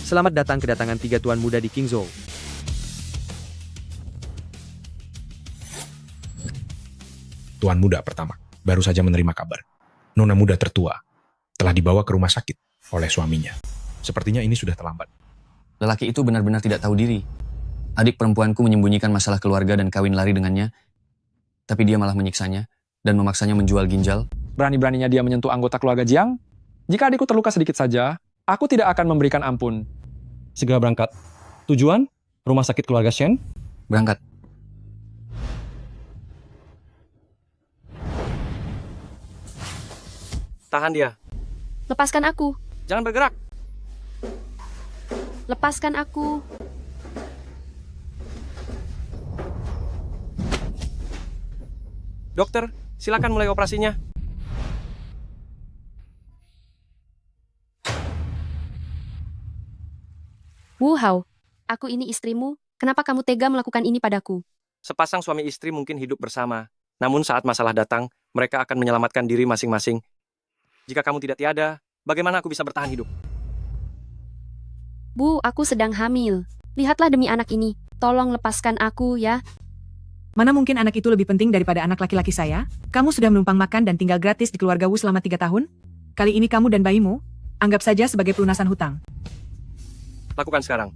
Selamat datang kedatangan 3 tuan muda di Qingzhou. Tuan muda pertama baru saja menerima kabar. Nona muda tertua telah dibawa ke rumah sakit oleh suaminya. Sepertinya ini sudah terlambat. Lelaki itu benar-benar tidak tahu diri. Adik perempuanku menyembunyikan masalah keluarga dan kawin lari dengannya, tapi dia malah menyiksanya dan memaksanya menjual ginjal. Berani-beraninya dia menyentuh anggota keluarga Jiang? Jika adikku terluka sedikit saja, aku tidak akan memberikan ampun. Segera berangkat. Tujuan? Rumah sakit keluarga Shen? Berangkat. Tahan dia. Lepaskan aku. Jangan bergerak. Lepaskan aku. Dokter, silakan mulai operasinya. Wu Hao, aku ini istrimu. Kenapa kamu tega melakukan ini padaku? Sepasang suami istri mungkin hidup bersama. Namun saat masalah datang, mereka akan menyelamatkan diri masing-masing. Jika kamu tidak tiada, bagaimana aku bisa bertahan hidup? Bu, aku sedang hamil. Lihatlah demi anak ini. Tolong lepaskan aku ya. Mana mungkin anak itu lebih penting daripada anak laki-laki saya? Kamu sudah menumpang makan dan tinggal gratis di keluarga Wu selama 3 tahun? Kali ini kamu dan bayimu, anggap saja sebagai pelunasan hutang. Lakukan sekarang.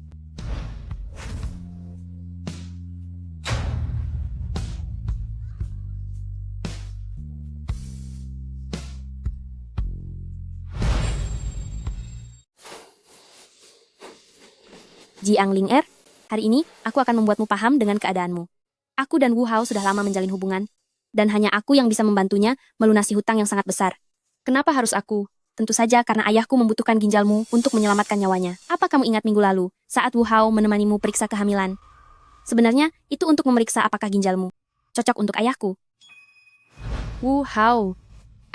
Jiang Ling hari ini aku akan membuatmu paham dengan keadaanmu. Aku dan Wu Hao sudah lama menjalin hubungan, dan hanya aku yang bisa membantunya melunasi hutang yang sangat besar. Kenapa harus aku? Tentu saja karena ayahku membutuhkan ginjalmu untuk menyelamatkan nyawanya. Apa kamu ingat minggu lalu, saat Wu Hao menemanimu periksa kehamilan? Sebenarnya, itu untuk memeriksa apakah ginjalmu cocok untuk ayahku. Wu Hao,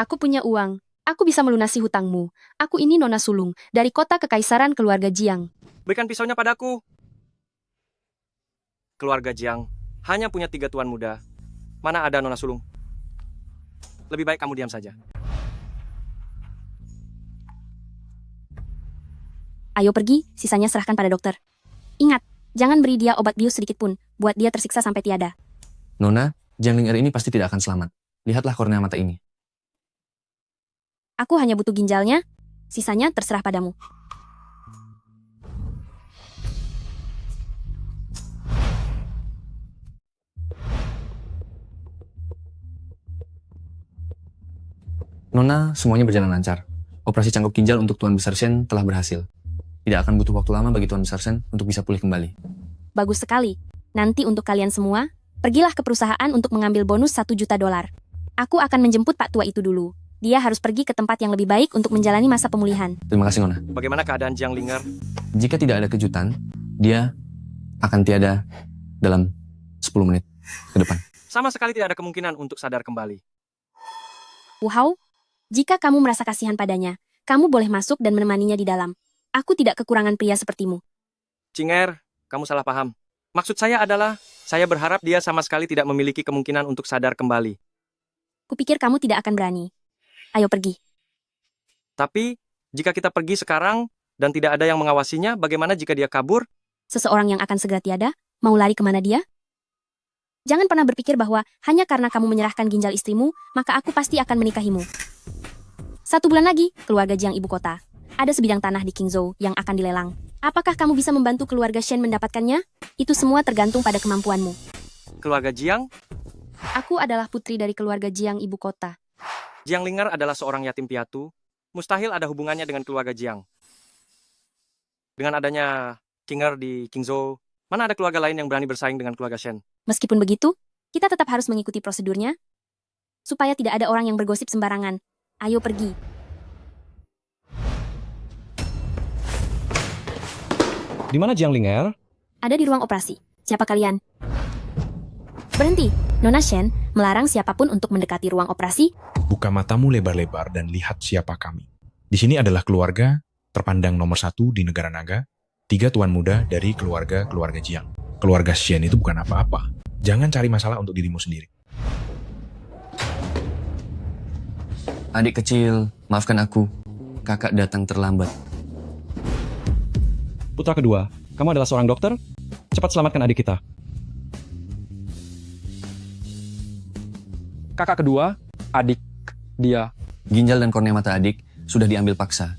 aku punya uang. Aku bisa melunasi hutangmu. Aku ini Nona Sulung, dari kota kekaisaran keluarga Jiang. Berikan pisaunya padaku. Keluarga Jiang hanya punya 3 tuan muda. Mana ada Nona Sulung? Lebih baik kamu diam saja. Ayo pergi, sisanya serahkan pada dokter. Ingat, jangan beri dia obat bius sedikit pun, buat dia tersiksa sampai tiada. Nona, Jiang Ling ini pasti tidak akan selamat. Lihatlah kornea mata ini. Aku hanya butuh ginjalnya, sisanya terserah padamu. Nona, semuanya berjalan lancar. Operasi cangkok ginjal untuk Tuan Besar Shen telah berhasil. Tidak akan butuh waktu lama bagi Tuan Besar Shen untuk bisa pulih kembali. Bagus sekali. Nanti untuk kalian semua, pergilah ke perusahaan untuk mengambil bonus $1 juta. Aku akan menjemput Pak Tua itu dulu. Dia harus pergi ke tempat yang lebih baik untuk menjalani masa pemulihan. Terima kasih, Nona. Bagaimana keadaan Jiang Ling? Jika tidak ada kejutan, dia akan tiada dalam 10 menit ke depan. Sama sekali tidak ada kemungkinan untuk sadar kembali. Wu Hao, jika kamu merasa kasihan padanya, kamu boleh masuk dan menemaninya di dalam. Aku tidak kekurangan pria sepertimu. Cinger, kamu salah paham. Maksud saya adalah, saya berharap dia sama sekali tidak memiliki kemungkinan untuk sadar kembali. Kupikir kamu tidak akan berani. Ayo pergi. Tapi, jika kita pergi sekarang, dan tidak ada yang mengawasinya, bagaimana jika dia kabur? Seseorang yang akan segera tiada, mau lari kemana dia? Jangan pernah berpikir bahwa hanya karena kamu menyerahkan ginjal istrimu, maka aku pasti akan menikahimu. 1 bulan lagi, keluarga Jiang ibu kota. Ada sebidang tanah di Qingzhou yang akan dilelang. Apakah kamu bisa membantu keluarga Shen mendapatkannya? Itu semua tergantung pada kemampuanmu. Keluarga Jiang? Aku adalah putri dari keluarga Jiang ibu kota. Jiang Ling adalah seorang yatim piatu. Mustahil ada hubungannya dengan keluarga Jiang. Dengan adanya Qinger di Qingzhou, mana ada keluarga lain yang berani bersaing dengan keluarga Shen? Meskipun begitu, kita tetap harus mengikuti prosedurnya, supaya tidak ada orang yang bergosip sembarangan. Ayo pergi. Di mana Jiang Ling? Ada di ruang operasi. Siapa kalian? Berhenti. Nona Shen melarang siapapun untuk mendekati ruang operasi. Buka matamu lebar-lebar dan lihat siapa kami. Di sini adalah keluarga terpandang nomor 1 di negara naga, 3 tuan muda dari keluarga Jiang. Keluarga Shen itu bukan apa-apa. Jangan cari masalah untuk dirimu sendiri. Adik kecil, maafkan aku. Kakak datang terlambat. Putra kedua, kamu adalah seorang dokter? Cepat selamatkan adik kita. Kakak kedua, adik dia. Ginjal dan kornea mata adik sudah diambil paksa.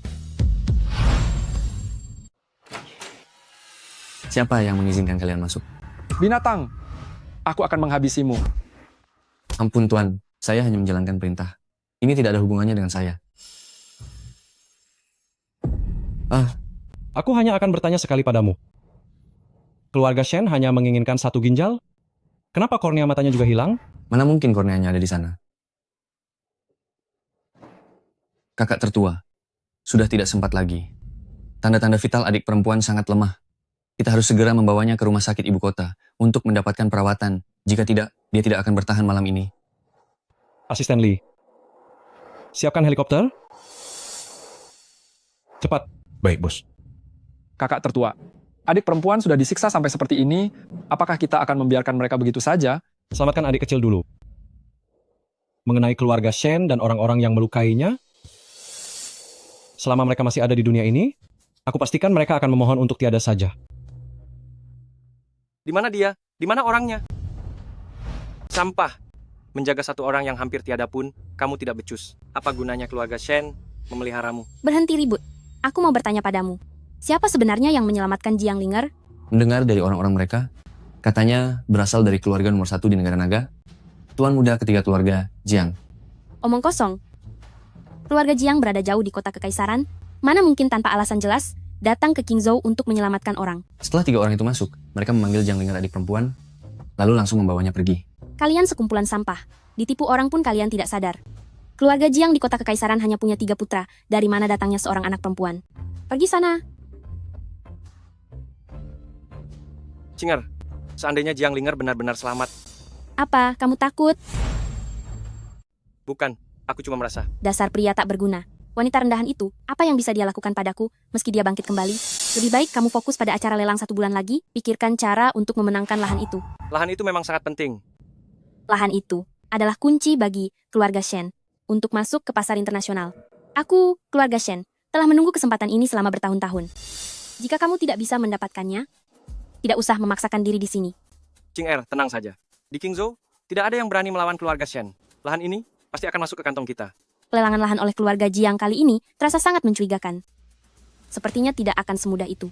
Siapa yang mengizinkan kalian masuk? Binatang, aku akan menghabisimu. Ampun Tuan, saya hanya menjalankan perintah. Ini tidak ada hubungannya dengan saya. Aku hanya akan bertanya sekali padamu. Keluarga Shen hanya menginginkan satu ginjal? Kenapa kornea matanya juga hilang? Mana mungkin korneanya ada di sana? Kakak tertua, sudah tidak sempat lagi. Tanda-tanda vital adik perempuan sangat lemah. Kita harus segera membawanya ke rumah sakit ibu kota untuk mendapatkan perawatan. Jika tidak, dia tidak akan bertahan malam ini. Asisten Lee. Siapkan helikopter. Cepat. Baik, Bos. Kakak tertua, adik perempuan sudah disiksa sampai seperti ini, apakah kita akan membiarkan mereka begitu saja? Selamatkan adik kecil dulu. Mengenai keluarga Shen dan orang-orang yang melukainya, selama mereka masih ada di dunia ini, aku pastikan mereka akan memohon untuk tiada saja. Di mana dia? Di mana orangnya? Sampah. Menjaga satu orang yang hampir tiada pun, kamu tidak becus. Apa gunanya keluarga Shen memeliharamu? Berhenti ribut. Aku mau bertanya padamu. Siapa sebenarnya yang menyelamatkan Jiang Linger? Mendengar dari orang-orang mereka, katanya berasal dari keluarga nomor 1 di negara naga, tuan muda ketiga keluarga, Jiang. Omong kosong. Keluarga Jiang berada jauh di kota kekaisaran, mana mungkin tanpa alasan jelas, datang ke Qingzhou untuk menyelamatkan orang. Setelah 3 orang itu masuk, mereka memanggil Jiang Linger adik perempuan, lalu langsung membawanya pergi. Kalian sekumpulan sampah. Ditipu orang pun kalian tidak sadar. Keluarga Jiang di kota kekaisaran hanya punya 3 putra, dari mana datangnya seorang anak perempuan. Pergi sana. Cinger, seandainya Jiang Linger benar-benar selamat. Apa, kamu takut? Bukan, aku cuma merasa. Dasar pria tak berguna. Wanita rendahan itu, apa yang bisa dia lakukan padaku, meski dia bangkit kembali? Lebih baik kamu fokus pada acara lelang 1 bulan lagi, pikirkan cara untuk memenangkan lahan itu. Lahan itu memang sangat penting. Lahan itu adalah kunci bagi keluarga Shen untuk masuk ke pasar internasional. Aku, keluarga Shen, telah menunggu kesempatan ini selama bertahun-tahun. Jika kamu tidak bisa mendapatkannya, tidak usah memaksakan diri di sini. Cinger, tenang saja. Di Qingzhou, tidak ada yang berani melawan keluarga Shen. Lahan ini pasti akan masuk ke kantong kita. Pelelangan lahan oleh keluarga Jiang kali ini terasa sangat mencurigakan. Sepertinya tidak akan semudah itu.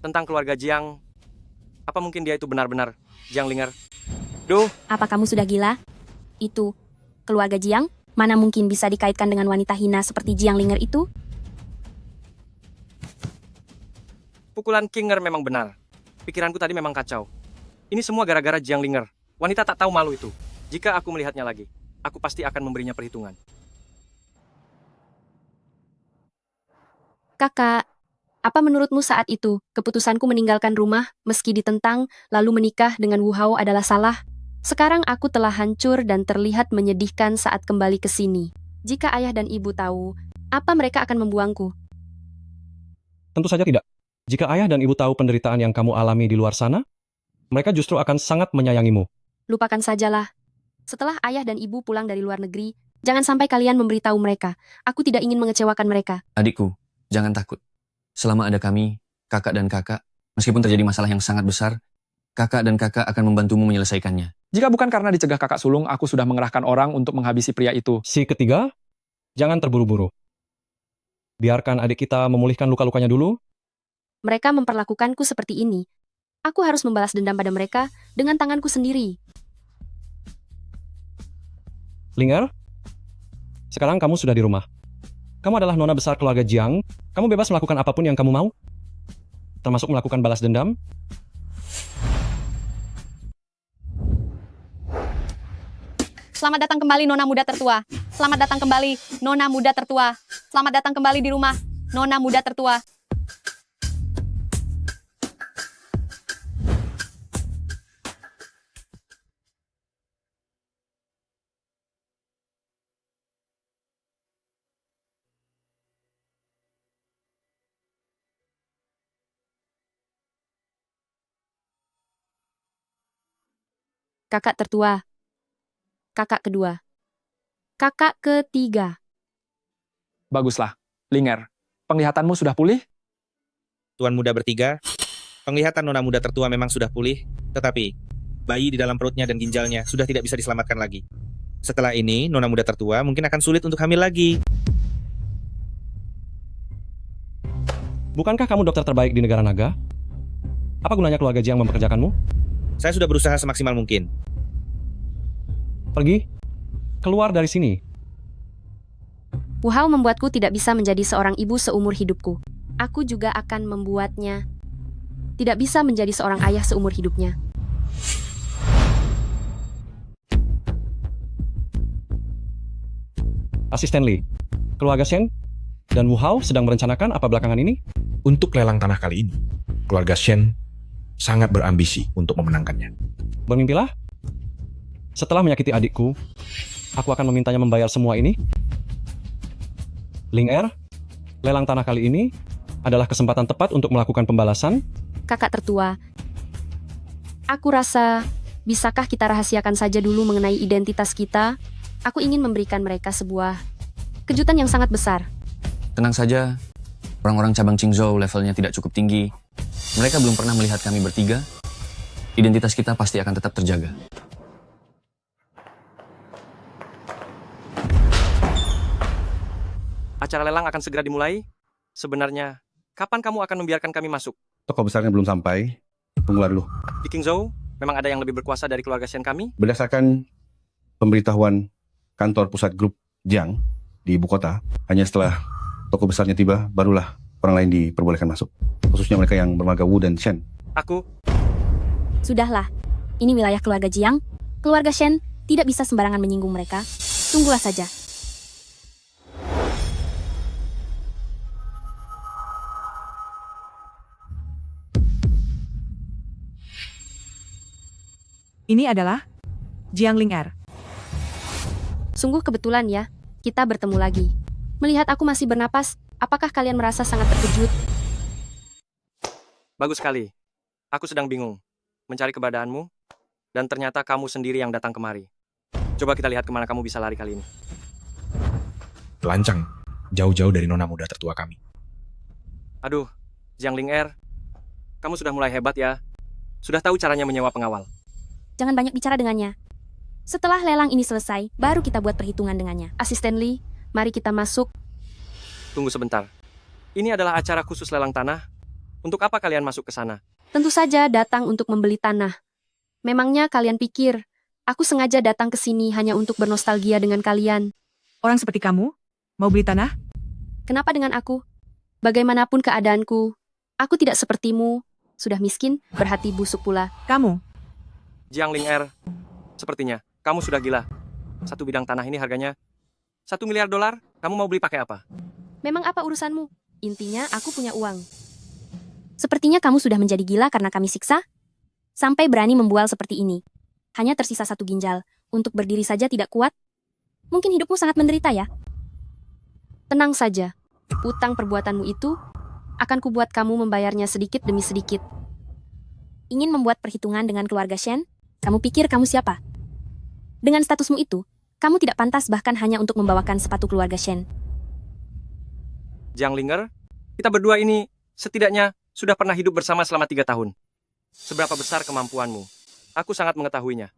Tentang keluarga Jiang, apa mungkin dia itu benar-benar Jiang Linger? Duh, Apa kamu sudah gila? Itu, keluarga Jiang, mana mungkin bisa dikaitkan dengan wanita hina seperti Jiang Linger itu? pukulan Kinger memang benar. Pikiranku tadi memang kacau. Ini semua gara-gara Jiang Linger. Wanita tak tahu malu itu. Jika aku melihatnya lagi, aku pasti akan memberinya perhitungan. Kakak, apa menurutmu saat itu, keputusanku meninggalkan rumah, meski ditentang, lalu menikah dengan Wu Hao adalah salah? Sekarang aku telah hancur dan terlihat menyedihkan saat kembali ke sini. Jika ayah dan ibu tahu, apa mereka akan membuangku? Tentu saja tidak. Jika ayah dan ibu tahu penderitaan yang kamu alami di luar sana, mereka justru akan sangat menyayangimu. Lupakan sajalah. Setelah ayah dan ibu pulang dari luar negeri, jangan sampai kalian memberitahu mereka. Aku tidak ingin mengecewakan mereka. Adikku, jangan takut. Selama ada kami, kakak dan kakak, meskipun terjadi masalah yang sangat besar, kakak dan kakak akan membantumu menyelesaikannya. Jika bukan karena dicegah kakak sulung, aku sudah mengerahkan orang untuk menghabisi pria itu. Si ketiga, jangan terburu-buru. Biarkan adik kita memulihkan luka-lukanya dulu. Mereka memperlakukanku seperti ini. Aku harus membalas dendam pada mereka dengan tanganku sendiri. Linger, sekarang kamu sudah di rumah. Kamu adalah nona besar keluarga Jiang. Kamu bebas melakukan apapun yang kamu mau. Termasuk melakukan balas dendam. Selamat datang kembali Nona Muda Tertua. Selamat datang kembali Nona Muda Tertua. Selamat datang kembali di rumah Nona Muda Tertua. Kakak tertua. Kakak kedua. Kakak ketiga. Baguslah. Linger, penglihatanmu sudah pulih? Tuan muda bertiga, penglihatan nona muda tertua memang sudah pulih, tetapi bayi di dalam perutnya dan ginjalnya sudah tidak bisa diselamatkan lagi. Setelah ini, nona muda tertua mungkin akan sulit untuk hamil lagi. Bukankah kamu dokter terbaik di negara naga? Apa gunanya keluarga Jiang mempekerjakanmu? Saya sudah berusaha semaksimal mungkin. Pergi. Keluar dari sini. Wu Hao membuatku tidak bisa menjadi seorang ibu seumur hidupku. Aku juga akan membuatnya tidak bisa menjadi seorang ayah seumur hidupnya. Asisten Li, keluarga Shen dan Wu Hao sedang merencanakan apa belakangan ini? Untuk lelang tanah kali ini, keluarga Shen sangat berambisi untuk memenangkannya. Bermimpilah. Setelah menyakiti adikku, aku akan memintanya membayar semua ini. Ling Er, lelang tanah kali ini adalah kesempatan tepat untuk melakukan pembalasan. Kakak tertua, aku rasa bisakah kita rahasiakan saja dulu mengenai identitas kita? Aku ingin memberikan mereka sebuah kejutan yang sangat besar. Tenang saja, orang-orang cabang Qingzhou levelnya tidak cukup tinggi. Mereka belum pernah melihat kami bertiga. Identitas kita pasti akan tetap terjaga. Acara lelang akan segera dimulai. Sebenarnya, kapan kamu akan membiarkan kami masuk? Tokoh besarnya belum sampai. Tunggulah dulu. Di Qingzhou, memang ada yang lebih berkuasa dari keluarga Shen kami? Berdasarkan pemberitahuan kantor pusat grup Jiang di ibu kota, hanya setelah tokoh besarnya tiba, barulah orang lain diperbolehkan masuk. Khususnya mereka yang bermarga Wu dan Shen. Sudahlah, ini wilayah keluarga Jiang. Keluarga Shen tidak bisa sembarangan menyinggung mereka. Tunggulah saja. Ini adalah Jiang Ling Er. Sungguh kebetulan ya, kita bertemu lagi. Melihat aku masih bernapas, apakah kalian merasa sangat terkejut? Bagus sekali. Aku sedang bingung mencari keberadaanmu, dan ternyata kamu sendiri yang datang kemari. Coba kita lihat kemana kamu bisa lari kali ini. Lancang, jauh-jauh dari nona muda tertua kami. Aduh, Jiang Ling Er, kamu sudah mulai hebat ya. Sudah tahu caranya menyewa pengawal. Jangan banyak bicara dengannya. Setelah lelang ini selesai, baru kita buat perhitungan dengannya. Asisten Lee, mari kita masuk. Tunggu sebentar. Ini adalah acara khusus lelang tanah. Untuk apa kalian masuk ke sana? Tentu saja datang untuk membeli tanah. Memangnya kalian pikir, aku sengaja datang ke sini hanya untuk bernostalgia dengan kalian? Orang seperti kamu, mau beli tanah? Kenapa dengan aku? Bagaimanapun keadaanku, aku tidak sepertimu. Sudah miskin, berhati busuk pula. Kamu? Jiang Ling Er, sepertinya kamu sudah gila. Satu bidang tanah ini harganya $1 miliar. Kamu mau beli pakai apa? Memang apa urusanmu? Intinya aku punya uang. Sepertinya kamu sudah menjadi gila karena kami siksa? Sampai berani membual seperti ini. Hanya tersisa 1 ginjal. Untuk berdiri saja tidak kuat? Mungkin hidupmu sangat menderita ya? Tenang saja. Utang perbuatanmu itu akan kubuat kamu membayarnya sedikit demi sedikit. Ingin membuat perhitungan dengan keluarga Shen? Kamu pikir kamu siapa? Dengan statusmu itu, kamu tidak pantas bahkan hanya untuk membawakan sepatu keluarga Shen. Jiang Ling Er, kita berdua ini setidaknya sudah pernah hidup bersama selama 3 tahun. Seberapa besar kemampuanmu? Aku sangat mengetahuinya.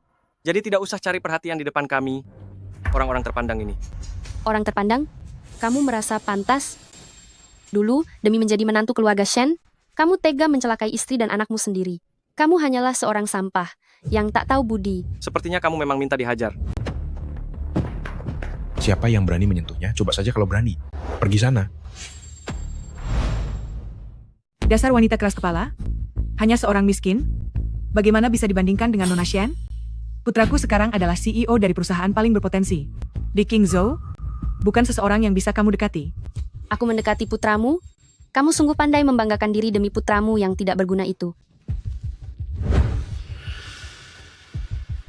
Jadi tidak usah cari perhatian di depan kami, orang-orang terpandang ini. Orang terpandang? Kamu merasa pantas? Dulu, demi menjadi menantu keluarga Shen, kamu tega mencelakai istri dan anakmu sendiri. Kamu hanyalah seorang sampah yang tak tahu budi. Sepertinya kamu memang minta dihajar. Siapa yang berani menyentuhnya? Coba saja kalau berani. Pergi sana. Dasar wanita keras kepala? Hanya seorang miskin? Bagaimana bisa dibandingkan dengan Nona Shen? Putraku sekarang adalah CEO dari perusahaan paling berpotensi. Di Qingzhou, bukan seseorang yang bisa kamu dekati. Aku mendekati putramu? Kamu sungguh pandai membanggakan diri demi putramu yang tidak berguna itu.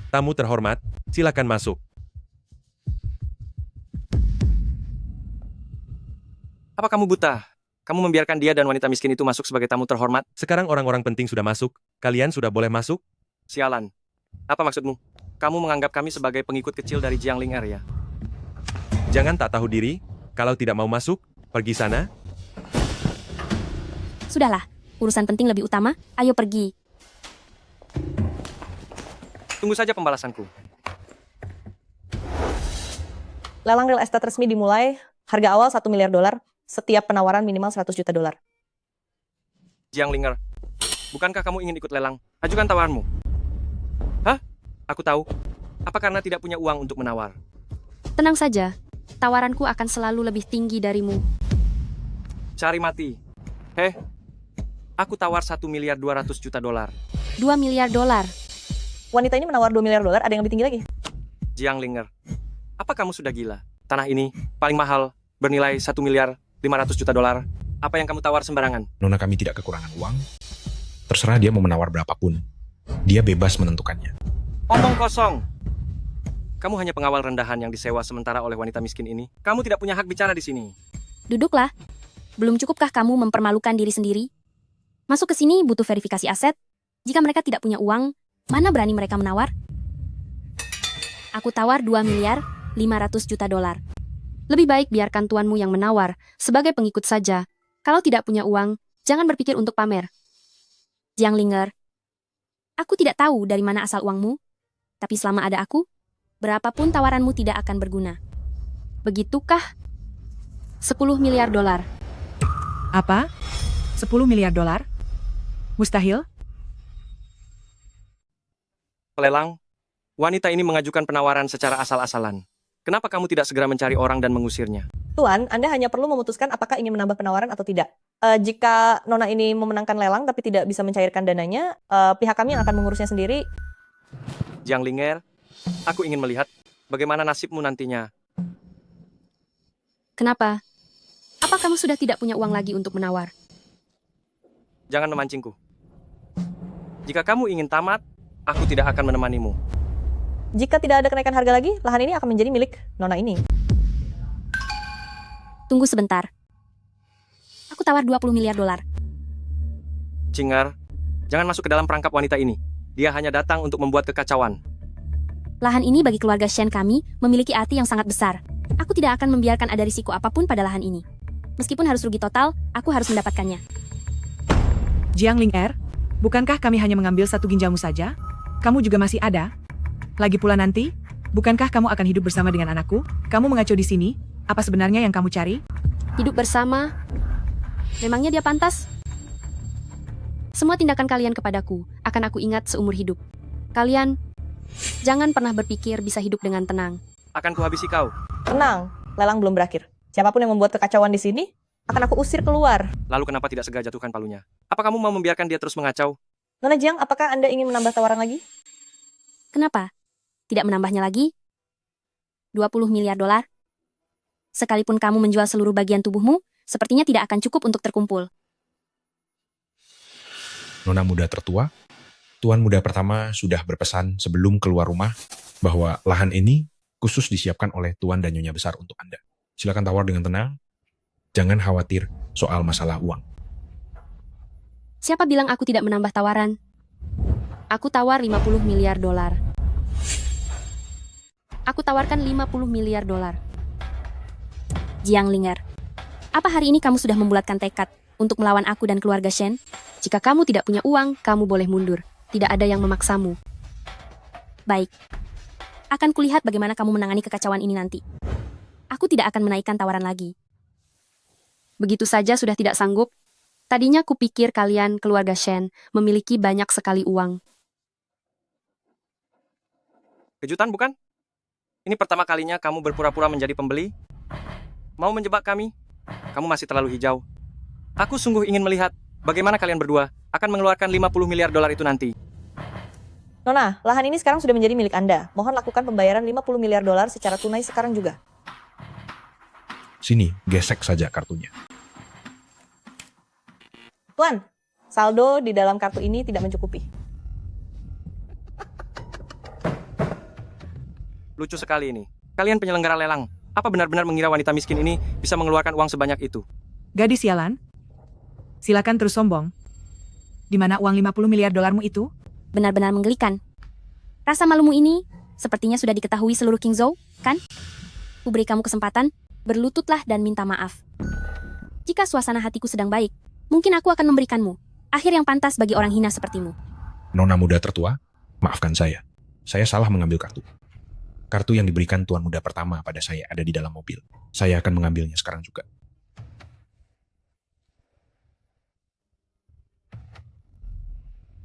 Tamu terhormat, silakan masuk. Apa kamu buta? Kamu membiarkan dia dan wanita miskin itu masuk sebagai tamu terhormat? Sekarang orang-orang penting sudah masuk. Kalian sudah boleh masuk? Sialan. Apa maksudmu? Kamu menganggap kami sebagai pengikut kecil dari Jiang Ling Er ya? Jangan tak tahu diri. Kalau tidak mau masuk, pergi sana. Sudahlah, Urusan penting lebih utama, ayo pergi. Tunggu saja pembalasanku. Lelang real estate resmi dimulai, harga awal $1 miliar, setiap penawaran minimal $100 juta. Jiang Linger, bukankah kamu ingin ikut lelang? Ajukan tawaranmu. Hah? Aku tahu. Apa karena tidak punya uang untuk menawar? Tenang saja, tawaranku akan selalu lebih tinggi darimu. Cari mati. Heh, aku tawar $1 miliar 200 juta. $2 miliar. Wanita ini menawar $2 miliar, ada yang lebih tinggi lagi. Jiang Linger, apa kamu sudah gila? Tanah ini paling mahal, bernilai $1 miliar 500 juta. Apa yang kamu tawar sembarangan? Nona kami tidak kekurangan uang. Terserah dia mau menawar berapapun. Dia bebas menentukannya. Omong kosong. Kamu hanya pengawal rendahan yang disewa sementara oleh wanita miskin ini. Kamu tidak punya hak bicara di sini. Duduklah. Belum cukupkah kamu mempermalukan diri sendiri? Masuk ke sini butuh verifikasi aset. Jika mereka tidak punya uang, mana berani mereka menawar? Aku tawar $2 miliar 500 juta. Lebih baik biarkan tuanmu yang menawar sebagai pengikut saja. Kalau tidak punya uang, jangan berpikir untuk pamer. Jiang Linger, aku tidak tahu dari mana asal uangmu, tapi selama ada aku, berapapun tawaranmu tidak akan berguna. Begitukah? $10 miliar. Apa? $10 miliar? Mustahil? Pelelang, wanita ini mengajukan penawaran secara asal-asalan. Kenapa kamu tidak segera mencari orang dan mengusirnya? Tuan, Anda hanya perlu memutuskan apakah ingin menambah penawaran atau tidak. Jika Nona ini memenangkan lelang tapi tidak bisa mencairkan dananya, pihak kami yang akan mengurusnya sendiri. Jiang Linger, aku ingin melihat bagaimana nasibmu nantinya. Kenapa? Apa kamu sudah tidak punya uang lagi untuk menawar? Jangan memancingku. Jika kamu ingin tamat, aku tidak akan menemanimu. Jika tidak ada kenaikan harga lagi, lahan ini akan menjadi milik Nona ini. Tunggu sebentar. Aku tawar $20 miliar. Cingar, jangan masuk ke dalam perangkap wanita ini. Dia hanya datang untuk membuat kekacauan. Lahan ini bagi keluarga Shen kami memiliki arti yang sangat besar. Aku tidak akan membiarkan ada risiko apapun pada lahan ini. Meskipun harus rugi total, aku harus mendapatkannya. Jiang Linger, bukankah kami hanya mengambil satu ginjalmu saja? Kamu juga masih ada? Lagi pula nanti, bukankah kamu akan hidup bersama dengan anakku? Kamu mengaco di sini? Apa sebenarnya yang kamu cari? Hidup bersama? Memangnya dia pantas? Semua tindakan kalian kepadaku akan aku ingat seumur hidup. Kalian, jangan pernah berpikir bisa hidup dengan tenang. Akan kuhabisi kau. Tenang, lelang belum berakhir. Siapapun yang membuat kekacauan di sini, akan aku usir keluar. Lalu kenapa tidak segera jatuhkan palunya? Apa kamu mau membiarkan dia terus mengacau? Nona Jiang, apakah Anda ingin menambah tawaran lagi? Kenapa? Tidak menambahnya lagi? $20 miliar? Sekalipun kamu menjual seluruh bagian tubuhmu, sepertinya tidak akan cukup untuk terkumpul. Nona muda tertua, tuan muda pertama sudah berpesan sebelum keluar rumah bahwa lahan ini khusus disiapkan oleh tuan dan nyonya besar untuk Anda. Silakan tawar dengan tenang. Jangan khawatir soal masalah uang. Siapa bilang aku tidak menambah tawaran? Aku tawar $50 miliar. Aku tawarkan $50 miliar. Jiang Linger, apa hari ini kamu sudah membulatkan tekad untuk melawan aku dan keluarga Shen? Jika kamu tidak punya uang, kamu boleh mundur. Tidak ada yang memaksamu. Baik. Akan kulihat bagaimana kamu menangani kekacauan ini nanti. Aku tidak akan menaikkan tawaran lagi. Begitu saja sudah tidak sanggup. Tadinya kupikir kalian, keluarga Shen, memiliki banyak sekali uang. Kejutan bukan? Ini pertama kalinya kamu berpura-pura menjadi pembeli? Mau menjebak kami? Kamu masih terlalu hijau. Aku sungguh ingin melihat bagaimana kalian berdua akan mengeluarkan $50 miliar itu nanti. Nona, lahan ini sekarang sudah menjadi milik Anda. Mohon lakukan pembayaran $50 miliar secara tunai sekarang juga. Sini, gesek saja kartunya. Tuan, saldo di dalam kartu ini tidak mencukupi. Lucu sekali ini. Kalian penyelenggara lelang. Apa benar-benar mengira wanita miskin ini bisa mengeluarkan uang sebanyak itu? Gadis sialan, silakan terus sombong. Di mana uang $50 miliar itu? Benar-benar menggelikan. Rasa malumu ini sepertinya sudah diketahui seluruh Qingzhou, kan? Kuberi kamu kesempatan, berlututlah dan minta maaf. Jika suasana hatiku sedang baik, mungkin aku akan memberikanmu. Akhir yang pantas bagi orang hina sepertimu. Nona muda tertua, maafkan saya. Saya salah mengambil kartu. Kartu yang diberikan tuan muda pertama pada saya ada di dalam mobil. Saya akan mengambilnya sekarang juga.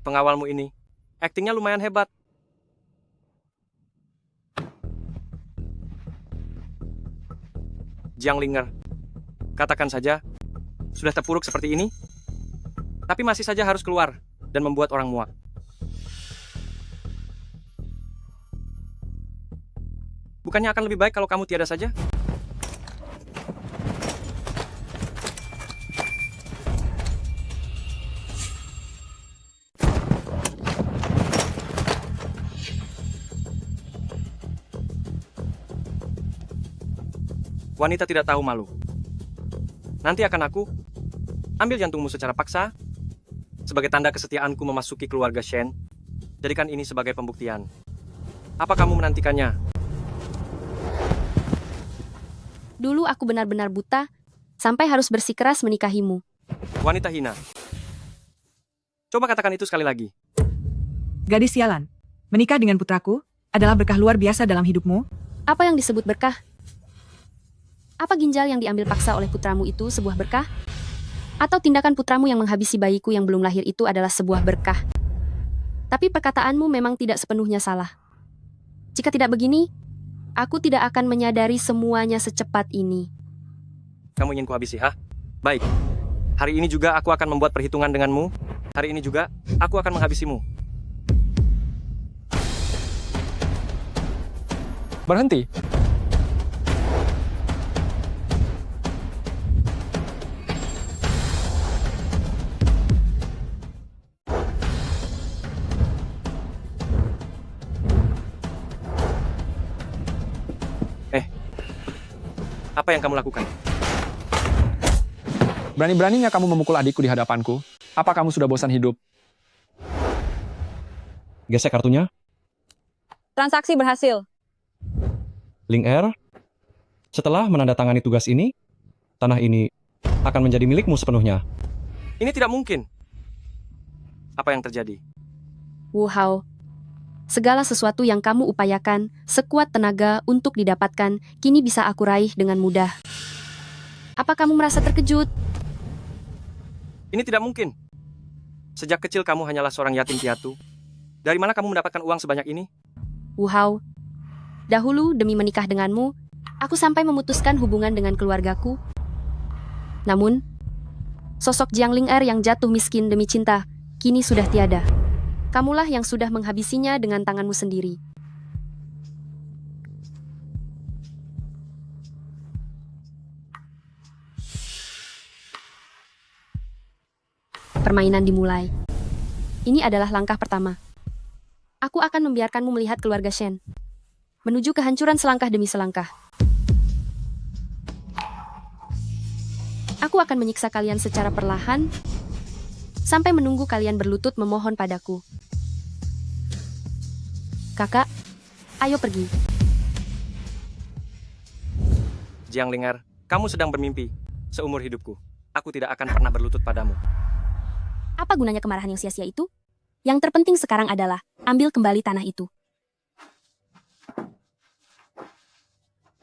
Pengawalmu ini, aktingnya lumayan hebat. Jiang Linger, katakan saja, sudah terpuruk seperti ini, tapi masih saja harus keluar dan membuat orang muak. Bukannya akan lebih baik kalau kamu tiada saja? Wanita tidak tahu malu. Nanti akan aku ambil jantungmu secara paksa sebagai tanda kesetiaanku memasuki keluarga Shen. Jadikan ini sebagai pembuktian. Apa kamu menantikannya? Dulu aku benar-benar buta, sampai harus bersikeras menikahimu. Wanita hina. Coba katakan itu sekali lagi. Gadis sialan, menikah dengan putraku adalah berkah luar biasa dalam hidupmu. Apa yang disebut berkah? Apa ginjal yang diambil paksa oleh putramu itu sebuah berkah? Atau tindakan putramu yang menghabisi bayiku yang belum lahir itu adalah sebuah berkah? Tapi perkataanmu memang tidak sepenuhnya salah. Jika tidak begini, aku tidak akan menyadari semuanya secepat ini. Kamu ingin kuhabisi, ha? Baik. Hari ini juga aku akan membuat perhitungan denganmu. Hari ini juga aku akan menghabisimu. Berhenti. Apa yang kamu lakukan? Berani-beraninya kamu memukul adikku di hadapanku. Apa kamu sudah bosan hidup? Gesek kartunya. Transaksi berhasil. Ling Er, setelah menandatangani tugas ini, tanah ini akan menjadi milikmu sepenuhnya. Ini tidak mungkin. Apa yang terjadi? Wu Hao, segala sesuatu yang kamu upayakan, sekuat tenaga untuk didapatkan, kini bisa aku raih dengan mudah. Apa kamu merasa terkejut? Ini tidak mungkin. Sejak kecil kamu hanyalah seorang yatim piatu. Dari mana kamu mendapatkan uang sebanyak ini? Wu Hao, dahulu demi menikah denganmu, aku sampai memutuskan hubungan dengan keluargaku. Namun, sosok Jiang Ling Er yang jatuh miskin demi cinta, kini sudah tiada. Kamulah yang sudah menghabisinya dengan tanganmu sendiri. Permainan dimulai. Ini adalah langkah pertama. Aku akan membiarkanmu melihat keluarga Shen menuju kehancuran selangkah demi selangkah. Aku akan menyiksa kalian secara perlahan sampai menunggu kalian berlutut memohon padaku. Kakak, ayo pergi. Jiang Ling Er, kamu sedang bermimpi. Seumur hidupku, aku tidak akan pernah berlutut padamu. Apa gunanya kemarahan yang sia-sia itu? Yang terpenting sekarang adalah ambil kembali tanah itu.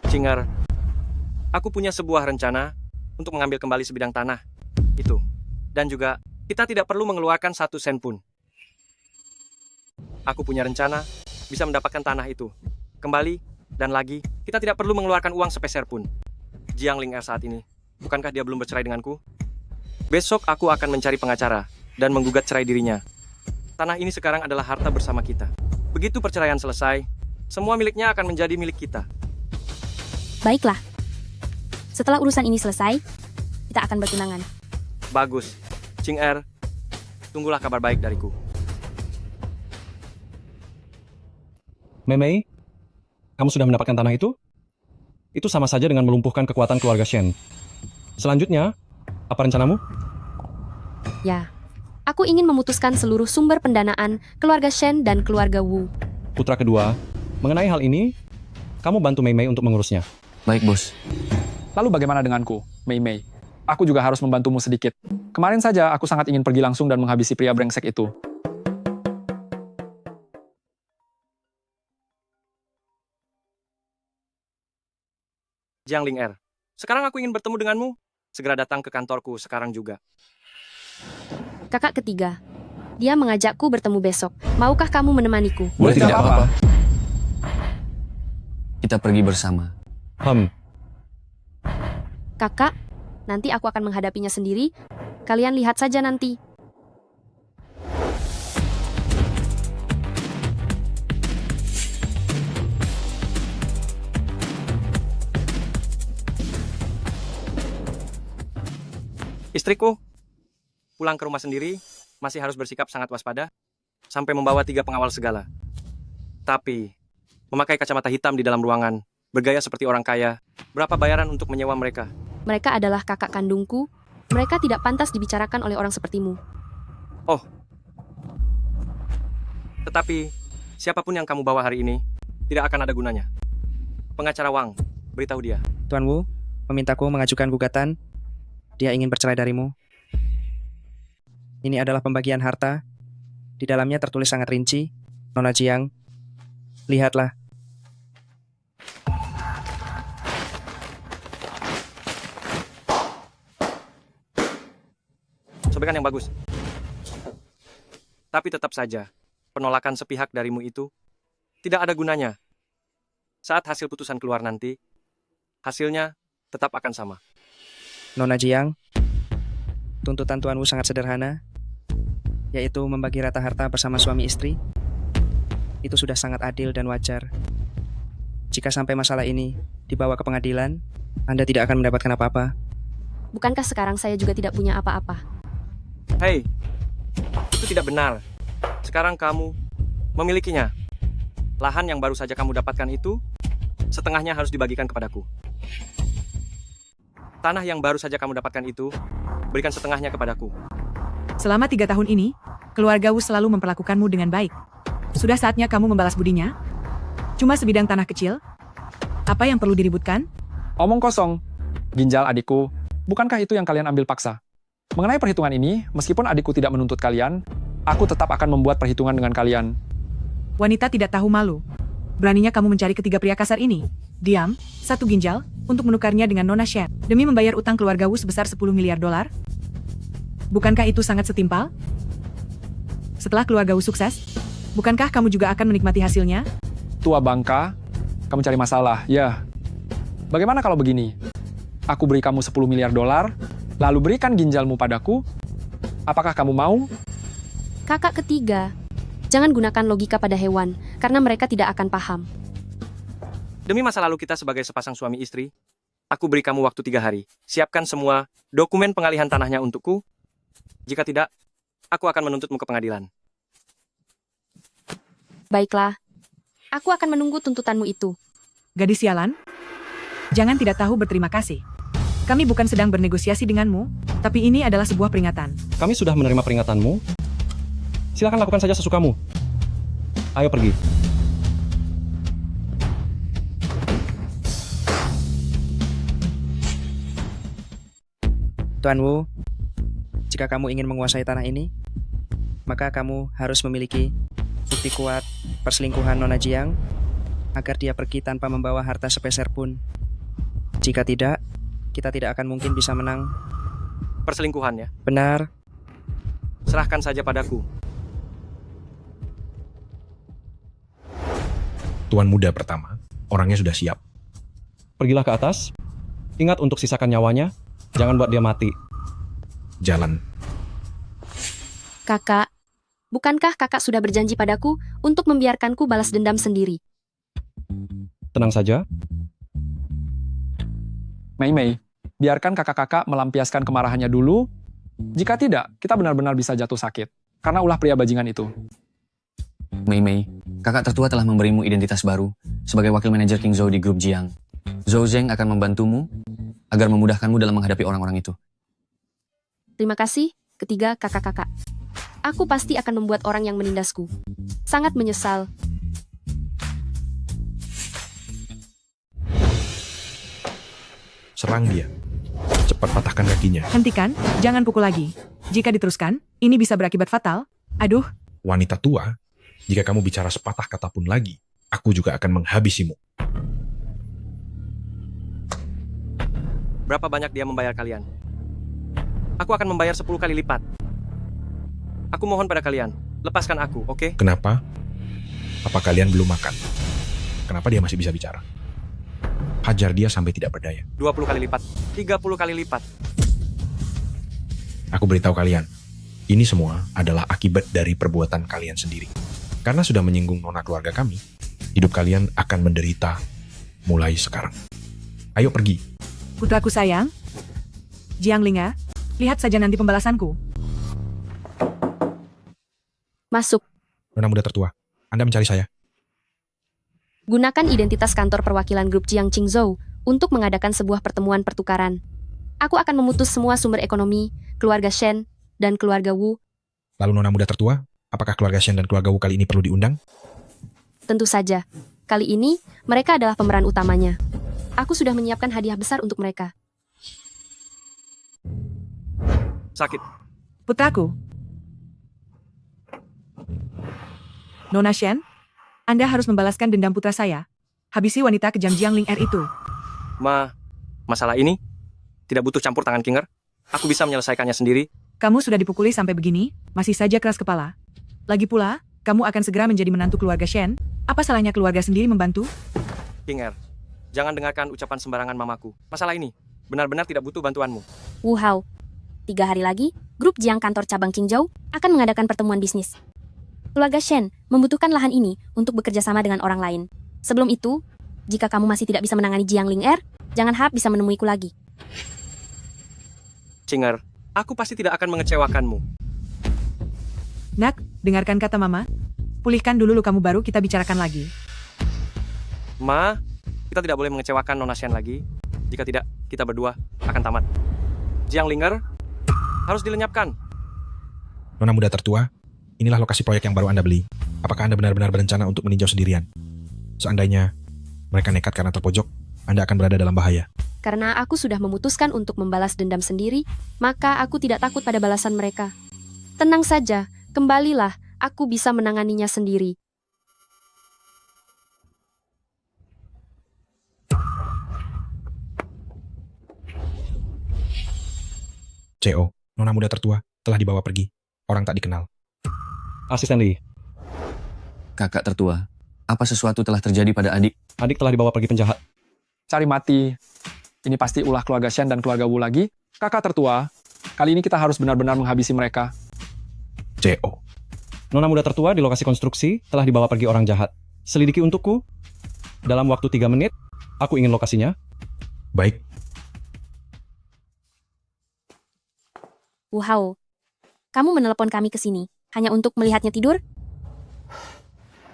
Jing Er, aku punya sebuah rencana untuk mengambil kembali sebidang tanah itu. Dan juga, kita tidak perlu mengeluarkan 1 sen pun. Aku punya rencana bisa mendapatkan tanah itu kembali, dan lagi, kita tidak perlu mengeluarkan uang sepeser pun. Jiang Ling Er saat ini, bukankah dia belum bercerai denganku? Besok aku akan mencari pengacara dan menggugat cerai dirinya. Tanah ini sekarang adalah harta bersama kita. Begitu perceraian selesai, semua miliknya akan menjadi milik kita. Baiklah. Setelah urusan ini selesai, kita akan bertunangan. Bagus. Jing Er, tunggulah kabar baik dariku. Mei Mei, kamu sudah mendapatkan tanah itu? Itu sama saja dengan melumpuhkan kekuatan keluarga Shen. Selanjutnya, apa rencanamu? Ya, aku ingin memutuskan seluruh sumber pendanaan keluarga Shen dan keluarga Wu. Putra kedua, mengenai hal ini, kamu bantu Mei Mei untuk mengurusnya. Baik, Bos. Lalu bagaimana denganku, Mei Mei? aku juga harus membantumu sedikit. Kemarin saja aku sangat ingin pergi langsung dan menghabisi pria brengsek itu. Jiang Ling sekarang aku ingin bertemu denganmu. Segera datang ke kantorku sekarang juga. Kakak ketiga. Dia mengajakku bertemu besok. Maukah kamu menemaniku? Boleh, tidak apa-apa. Kita pergi bersama. Kakak, nanti aku akan menghadapinya sendiri. Kalian lihat saja nanti. Istriku, pulang ke rumah sendiri, masih harus bersikap sangat waspada, sampai membawa 3 pengawal segala. Tapi, memakai kacamata hitam di dalam ruangan, bergaya seperti orang kaya, berapa bayaran untuk menyewa mereka? Mereka adalah kakak kandungku. Mereka tidak pantas dibicarakan oleh orang sepertimu. Oh. Tetapi, siapapun yang kamu bawa hari ini, tidak akan ada gunanya. Pengacara Wang, beritahu dia. Tuan Wu, memintaku mengajukan gugatan. Dia ingin bercerai darimu. Ini adalah pembagian harta. Di dalamnya tertulis sangat rinci. Nona Jiang, lihatlah. Sobekan yang bagus. Tapi tetap saja, penolakan sepihak darimu itu tidak ada gunanya. Saat hasil putusan keluar nanti, hasilnya tetap akan sama. Nona Jiang, tuntutan Tuan Wu sangat sederhana, yaitu membagi rata harta bersama suami istri. Itu sudah sangat adil dan wajar. Jika sampai masalah ini dibawa ke pengadilan, Anda tidak akan mendapatkan apa-apa. Bukankah sekarang saya juga tidak punya apa-apa? Hei, itu tidak benar. Sekarang kamu memilikinya. Lahan yang baru saja kamu dapatkan itu, setengahnya harus dibagikan kepadaku. Tanah yang baru saja kamu dapatkan itu, berikan setengahnya kepadaku. Selama 3 tahun ini, keluarga Wu selalu memperlakukanmu dengan baik. Sudah saatnya kamu membalas budinya? Cuma sebidang tanah kecil? Apa yang perlu diributkan? Omong kosong. Ginjal adikku, bukankah itu yang kalian ambil paksa? Mengenai perhitungan ini, meskipun adikku tidak menuntut kalian, aku tetap akan membuat perhitungan dengan kalian. Wanita tidak tahu malu. Beraninya kamu mencari ketiga pria kasar ini. Diam, 1 ginjal, untuk menukarnya dengan Nona Shen, demi membayar utang keluarga Wu sebesar 10 miliar dolar? Bukankah itu sangat setimpal? Setelah keluarga Wu sukses, bukankah kamu juga akan menikmati hasilnya? Tua bangka, kamu cari masalah, ya. Bagaimana kalau begini? Aku beri kamu 10 miliar dolar, lalu berikan ginjalmu padaku. Apakah kamu mau? Kakak ketiga, jangan gunakan logika pada hewan, karena mereka tidak akan paham. Demi masa lalu kita sebagai sepasang suami istri, aku beri kamu waktu 3 hari. Siapkan semua dokumen pengalihan tanahnya untukku. Jika tidak, aku akan menuntutmu ke pengadilan. Baiklah, aku akan menunggu tuntutanmu itu. Gadis sialan, jangan tidak tahu berterima kasih. Kami bukan sedang bernegosiasi denganmu, tapi ini adalah sebuah peringatan. Kami sudah menerima peringatanmu. Silakan lakukan saja sesukamu. Ayo pergi. Tuan Wu, jika kamu ingin menguasai tanah ini, maka kamu harus memiliki bukti kuat perselingkuhan Nona Jiang agar dia pergi tanpa membawa harta sepeser pun. Jika tidak, kita tidak akan mungkin bisa menang. Perselingkuhan ya? Benar. Serahkan saja padaku. Tuan muda pertama, orangnya sudah siap. Pergilah ke atas. Ingat untuk sisakan nyawanya. Jangan buat dia mati. Jalan. Kakak, bukankah kakak sudah berjanji padaku untuk membiarkanku balas dendam sendiri? Tenang saja. Mei, biarkan kakak-kakak melampiaskan kemarahannya dulu. Jika tidak, kita benar-benar bisa jatuh sakit. Karena ulah pria bajingan itu. Mei, kakak tertua telah memberimu identitas baru sebagai wakil manajer King Zhou di grup Jiang. Zhou Zeng akan membantumu agar memudahkanmu dalam menghadapi orang-orang itu. Terima kasih, ketiga kakak-kakak. Aku pasti akan membuat orang yang menindasku sangat menyesal. Serang dia. Cepat. cepat patahkan kakinya. Hentikan, jangan pukul lagi. Jika diteruskan, ini bisa berakibat fatal. Aduh, Wanita tua, jika kamu bicara sepatah kata pun lagi, aku juga akan menghabisimu. Berapa banyak dia membayar kalian? Aku akan membayar 10 kali lipat. Aku mohon pada kalian, lepaskan aku, oke? Kenapa? Apa kalian belum makan? Kenapa dia masih bisa bicara? Hajar dia sampai tidak berdaya. 20 kali lipat, 30 kali lipat. Aku beritahu kalian, ini semua adalah akibat dari perbuatan kalian sendiri. Karena sudah menyinggung nona keluarga kami, hidup kalian akan menderita mulai sekarang. Ayo pergi. putraku sayang. Jiang Linga, lihat saja nanti pembalasanku. Masuk. Nona muda tertua, Anda mencari saya. Gunakan identitas kantor perwakilan grup Jiang Qingzhou untuk mengadakan sebuah pertemuan pertukaran. Aku akan memutus semua sumber ekonomi, keluarga Shen, dan keluarga Wu. Lalu nona muda tertua, apakah keluarga Shen dan keluarga Wu kali ini perlu diundang? Tentu saja. Kali ini, mereka adalah pemeran utamanya. Aku sudah menyiapkan hadiah besar untuk mereka. Sakit. Putraku. Nona Shen, Anda harus membalaskan dendam putra saya. Habisi wanita kejam Jiang Ling itu. Masalah ini tidak butuh campur tangan Kinger. Aku bisa menyelesaikannya sendiri. Kamu sudah dipukuli sampai begini, masih saja keras kepala. Lagi pula, kamu akan segera menjadi menantu keluarga Shen. Apa salahnya keluarga sendiri membantu? Kinger, jangan dengarkan ucapan sembarangan mamaku. Masalah ini benar-benar tidak butuh bantuanmu. Wu Hao. 3 hari lagi, grup Jiang kantor cabang Qingzhou akan mengadakan pertemuan bisnis. Keluarga Shen membutuhkan lahan ini untuk bekerja sama dengan orang lain. Sebelum itu, jika kamu masih tidak bisa menangani Jiang Ling jangan harap bisa menemuiku lagi. Kinger, aku pasti tidak akan mengecewakanmu. Nak, dengarkan kata mama. Pulihkan dulu lukamu baru kita bicarakan lagi. Ma, kita tidak boleh mengecewakan Nona Shen lagi. Jika tidak, kita berdua akan tamat. Jiang Linger harus dilenyapkan. Nona muda tertua, inilah lokasi proyek yang baru Anda beli. Apakah Anda benar-benar berencana untuk meninjau sendirian? Seandainya mereka nekat karena terpojok, Anda akan berada dalam bahaya. Karena aku sudah memutuskan untuk membalas dendam sendiri, maka aku tidak takut pada balasan mereka. Tenang saja, kembalilah, aku bisa menanganinya sendiri. CO, Nona muda tertua, telah dibawa pergi. Orang tak dikenal. Asisten Lee, Kakak tertua, apa sesuatu telah terjadi pada adik? adik telah dibawa pergi penjahat. Cari mati. Ini pasti ulah keluarga Shen dan keluarga Wu lagi. Kakak tertua, kali ini kita harus benar-benar menghabisi mereka. CO. Nona muda tertua di lokasi konstruksi telah dibawa pergi orang jahat. Selidiki untukku. Dalam waktu 3 menit, aku ingin lokasinya. Baik. Wu Hao, kamu menelepon kami ke sini hanya untuk melihatnya tidur?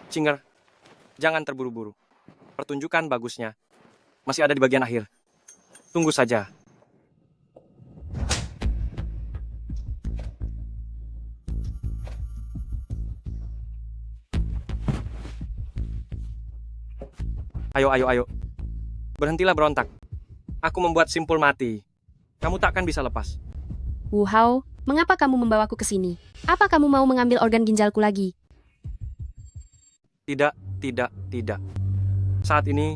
Kinger, jangan terburu-buru. Pertunjukan bagusnya masih ada di bagian akhir. Tunggu saja. Ayo. Berhentilah berontak. Aku membuat simpul mati. Kamu takkan bisa lepas. Wu Hao, mengapa kamu membawaku ke sini? Apa kamu mau mengambil organ ginjalku lagi? Tidak. Saat ini,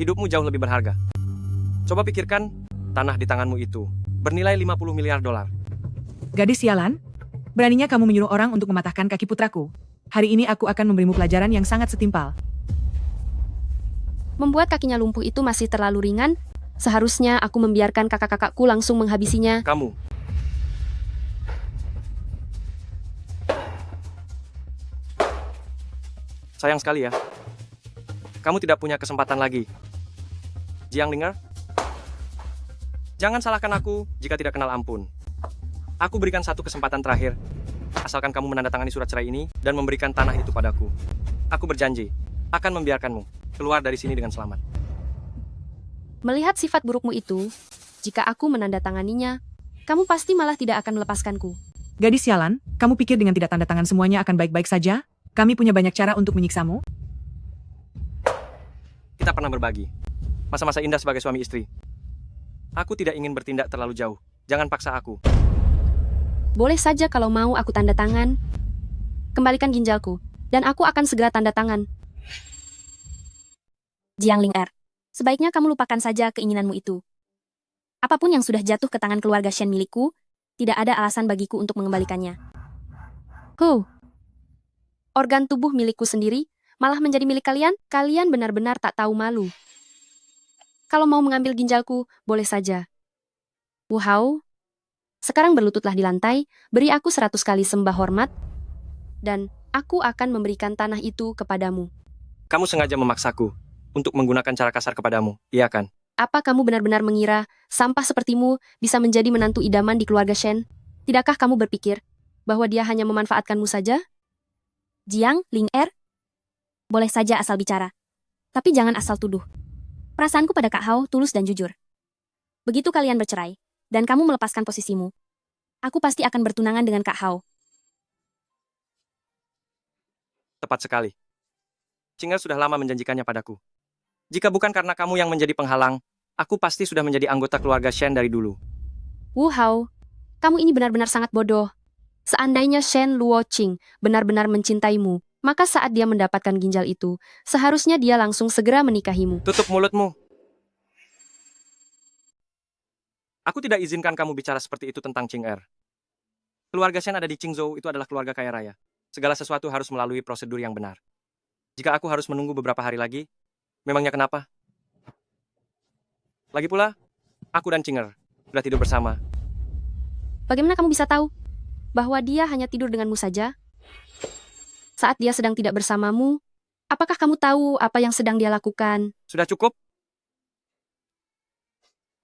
hidupmu jauh lebih berharga. Coba pikirkan, tanah di tanganmu itu bernilai 50 miliar dolar. Gadis sialan, beraninya kamu menyuruh orang untuk mematahkan kaki putraku. Hari ini aku akan memberimu pelajaran yang sangat setimpal. Membuat kakinya lumpuh itu masih terlalu ringan. Seharusnya aku membiarkan kakak-kakakku langsung menghabisinya. Kamu. Sayang sekali ya. Kamu tidak punya kesempatan lagi. Jiang Linger, jangan salahkan aku jika tidak kenal ampun. Aku berikan satu kesempatan terakhir. Asalkan kamu menandatangani surat cerai ini dan memberikan tanah itu padaku. Aku berjanji akan membiarkanmu keluar dari sini dengan selamat. Melihat sifat burukmu itu, jika aku menandatanganinya, kamu pasti malah tidak akan melepaskanku. Gadis sialan, kamu pikir dengan tidak tanda tangan semuanya akan baik-baik saja? Kami punya banyak cara untuk menyiksamu. Kita pernah berbagi masa-masa indah sebagai suami istri. Aku tidak ingin bertindak terlalu jauh. Jangan paksa aku. Boleh saja kalau mau aku tanda tangan. Kembalikan ginjalku, dan aku akan segera tanda tangan. Jiang Ling sebaiknya kamu lupakan saja keinginanmu itu. Apapun yang sudah jatuh ke tangan keluarga Shen milikku, tidak ada alasan bagiku untuk mengembalikannya. Organ tubuh milikku sendiri malah menjadi milik kalian? Kalian benar-benar tak tahu malu. Kalau mau mengambil ginjalku, boleh saja. Wu Hao, sekarang berlututlah di lantai, beri aku 100 kali sembah hormat, dan aku akan memberikan tanah itu kepadamu. Kamu sengaja memaksaku untuk menggunakan cara kasar kepadamu, iya kan? Apa kamu benar-benar mengira sampah sepertimu bisa menjadi menantu idaman di keluarga Shen? Tidakkah kamu berpikir bahwa dia hanya memanfaatkanmu saja? Jiang Ling boleh saja asal bicara, tapi jangan asal tuduh. Perasaanku pada Kak Hao tulus dan jujur. Begitu kalian bercerai, dan kamu melepaskan posisimu, aku pasti akan bertunangan dengan Kak Hao. Tepat sekali. Qing'er sudah lama menjanjikannya padaku. Jika bukan karena kamu yang menjadi penghalang, aku pasti sudah menjadi anggota keluarga Shen dari dulu. Wu Hao, kamu ini benar-benar sangat bodoh. Seandainya Shen Luoqing benar-benar mencintaimu, maka saat dia mendapatkan ginjal itu, seharusnya dia langsung segera menikahimu. Tutup mulutmu. Aku tidak izinkan kamu bicara seperti itu tentang Qing'er. Keluarga Shen ada di Qingzhou itu adalah keluarga kaya raya. Segala sesuatu harus melalui prosedur yang benar. Jika aku harus menunggu beberapa hari lagi, memangnya kenapa? Lagi pula, aku dan Qing'er sudah tidur bersama. Bagaimana kamu bisa tahu bahwa dia hanya tidur denganmu saja? Saat dia sedang tidak bersamamu, apakah kamu tahu apa yang sedang dia lakukan? Sudah cukup?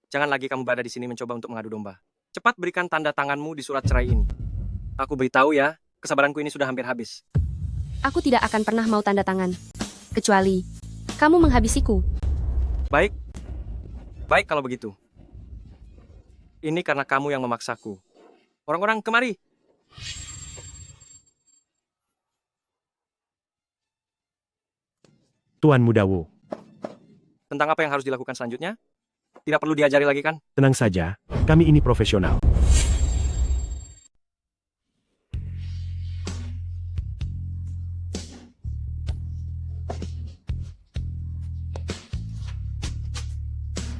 Jangan lagi kamu berada di sini mencoba untuk mengadu domba. Cepat berikan tanda tanganmu di surat cerai ini. Aku beritahu ya, kesabaranku ini sudah hampir habis. Aku tidak akan pernah mau tanda tangan, kecuali kamu menghabisiku. Baik. Baik kalau begitu. Ini karena kamu yang memaksaku. Orang-orang kemari. Tuan Muda Wu, Tentang apa yang harus dilakukan selanjutnya? Tidak perlu diajari lagi kan? tenang saja, kami ini profesional.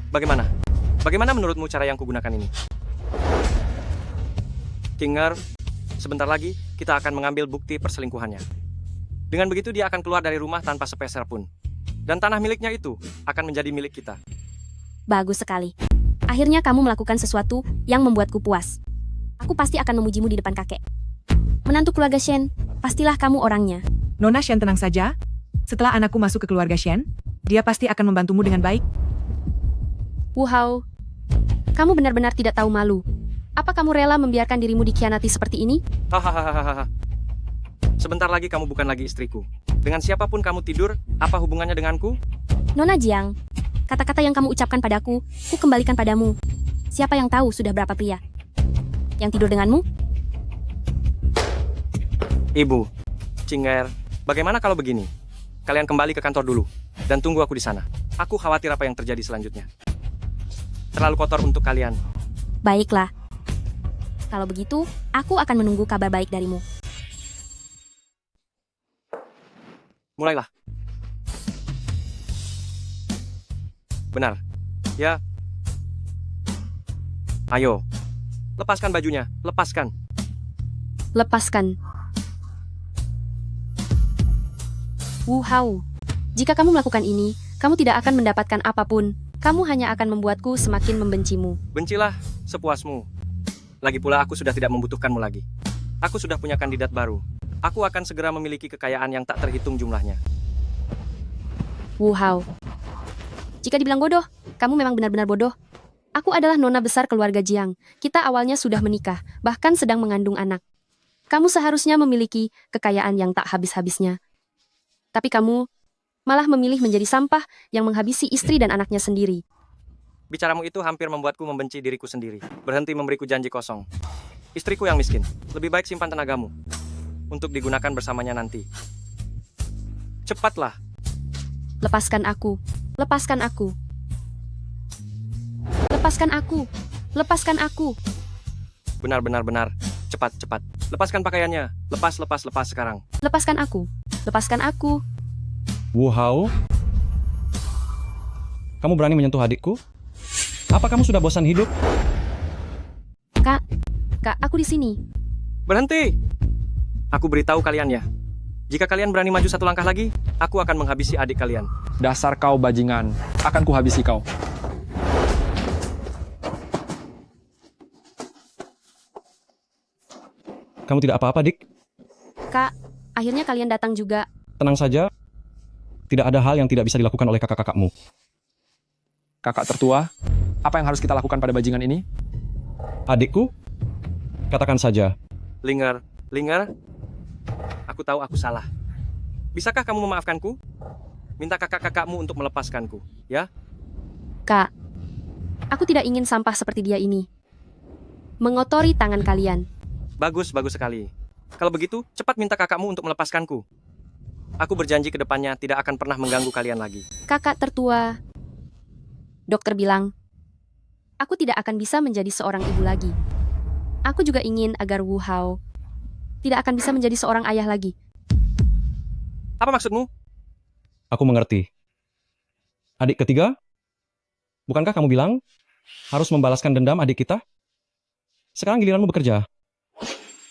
Bagaimana? Bagaimana menurutmu cara yang kugunakan ini? Qing'er, sebentar lagi kita akan mengambil bukti perselingkuhannya. Dengan begitu dia akan keluar dari rumah tanpa sepeser pun. Dan tanah miliknya itu akan menjadi milik kita. Bagus sekali. Akhirnya kamu melakukan sesuatu yang membuatku puas. Aku pasti akan memujimu di depan kakek. Menantu keluarga Shen, pastilah kamu orangnya. Nona Shen tenang saja. Setelah anakku masuk ke keluarga Shen, dia pasti akan membantumu dengan baik. Wu Hao, kamu benar-benar tidak tahu malu. Apa kamu rela membiarkan dirimu dikhianati seperti ini? Hahaha. Sebentar lagi kamu bukan lagi istriku. Dengan siapapun kamu tidur, apa hubungannya denganku? Nona Jiang, kata-kata yang kamu ucapkan padaku, ku kembalikan padamu. Siapa yang tahu sudah berapa pria yang tidur denganmu? Ibu, Qing'er, bagaimana kalau begini? Kalian kembali ke kantor dulu, dan tunggu aku di sana. Aku khawatir apa yang terjadi selanjutnya. Terlalu kotor untuk kalian. Baiklah. Kalau begitu, aku akan menunggu kabar baik darimu. Mulailah. Benar. Ya. Ayo. Lepaskan bajunya. Lepaskan. Lepaskan. Wu Hao, jika kamu melakukan ini, kamu tidak akan mendapatkan apapun. Kamu hanya akan membuatku semakin membencimu. Bencilah sepuasmu. Lagi pula aku sudah tidak membutuhkanmu lagi. Aku sudah punya kandidat baru. Aku akan segera memiliki kekayaan yang tak terhitung jumlahnya. Wu Hao, jika dibilang bodoh, kamu memang benar-benar bodoh. Aku adalah nona besar keluarga Jiang. Kita awalnya sudah menikah, bahkan sedang mengandung anak. Kamu seharusnya memiliki kekayaan yang tak habis-habisnya. Tapi kamu malah memilih menjadi sampah yang menghabisi istri dan anaknya sendiri. Bicaramu itu hampir membuatku membenci diriku sendiri. Berhenti memberiku janji kosong. Istriku yang miskin. Lebih baik simpan tenagamu untuk digunakan bersamanya nanti. Cepatlah. Lepaskan aku. Lepaskan aku. Lepaskan aku. Lepaskan aku. Benar. Cepat. Lepaskan pakaiannya. Lepas sekarang. Lepaskan aku. Lepaskan aku. Wu Hao, kamu berani menyentuh adikku? Apa kamu sudah bosan hidup? Kak, aku di sini. Berhenti! Aku beritahu kalian ya. Jika kalian berani maju satu langkah lagi, aku akan menghabisi adik kalian. Dasar kau bajingan, akan kuhabisi kau. Kamu tidak apa-apa, Dik? Kak, akhirnya kalian datang juga. Tenang saja. Tidak ada hal yang tidak bisa dilakukan oleh kakak-kakakmu. Kakak tertua, apa yang harus kita lakukan pada bajingan ini? Adikku? Katakan saja. Linger. Aku tahu aku salah. Bisakah kamu memaafkanku? Minta kakak-kakakmu untuk melepaskanku, ya? Kak, aku tidak ingin sampah seperti dia ini mengotori tangan kalian. Bagus sekali. Kalau begitu, cepat minta kakakmu untuk melepaskanku. Aku berjanji ke depannya tidak akan pernah mengganggu kalian lagi. Kakak tertua, dokter bilang, aku tidak akan bisa menjadi seorang ibu lagi. Aku juga ingin agar Wu Hao tidak akan bisa menjadi seorang ayah lagi. Apa maksudmu? Aku mengerti. Adik ketiga? Bukankah kamu bilang harus membalaskan dendam adik kita? Sekarang giliranmu bekerja.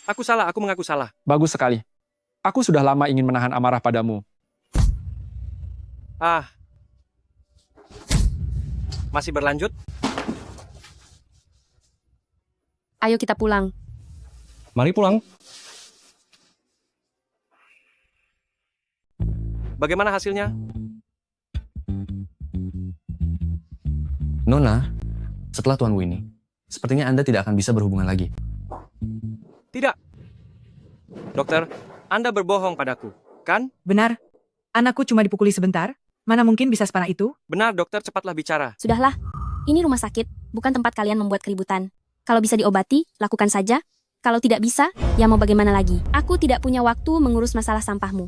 Aku salah, aku mengaku salah. Bagus sekali. Aku sudah lama ingin menahan amarah padamu. Masih berlanjut? Ayo kita pulang. Mari pulang. Bagaimana hasilnya? Nona, setelah Tuan Wu ini, sepertinya Anda tidak akan bisa berhubungan lagi. Tidak. Dokter, Anda berbohong padaku, kan? Benar. Anakku cuma dipukuli sebentar. Mana mungkin bisa separah itu? Benar, dokter, cepatlah bicara. Sudahlah, ini rumah sakit, bukan tempat kalian membuat keributan. Kalau bisa diobati, lakukan saja. Kalau tidak bisa, ya mau bagaimana lagi. Aku tidak punya waktu mengurus masalah sampahmu.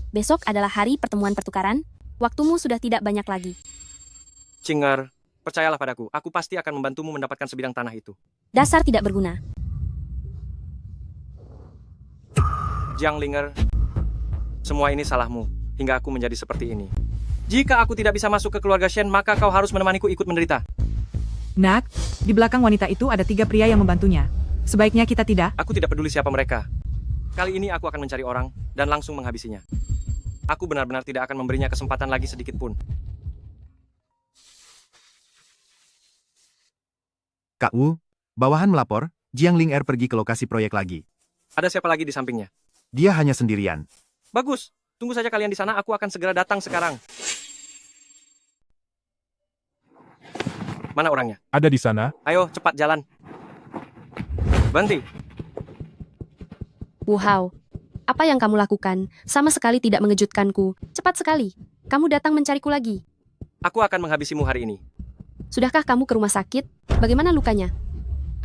Besok adalah hari pertemuan pertukaran. Waktumu sudah tidak banyak lagi. Cinger, percayalah padaku. Aku pasti akan membantumu mendapatkan sebidang tanah itu. Dasar tidak berguna. Jiang Linger, semua ini salahmu, hingga aku menjadi seperti ini. Jika aku tidak bisa masuk ke keluarga Shen, maka kau harus menemaniku ikut menderita. Nak, di belakang wanita itu ada 3 pria yang membantunya. Sebaiknya kita tidak. Aku tidak peduli siapa mereka. Kali ini aku akan mencari orang dan langsung menghabisinya. Aku benar-benar tidak akan memberinya kesempatan lagi sedikit pun. Kak Wu, bawahan melapor, Jiang Ling Er pergi ke lokasi proyek lagi. Ada siapa lagi di sampingnya? Dia hanya sendirian. Bagus, tunggu saja kalian di sana, aku akan segera datang sekarang. Mana orangnya? Ada di sana. Ayo, cepat jalan. Berhenti. Wu Hao, apa yang kamu lakukan? Sama sekali tidak mengejutkanku. Cepat sekali. Kamu datang mencariku lagi. Aku akan menghabisimu hari ini. Sudahkah kamu ke rumah sakit? Bagaimana lukanya?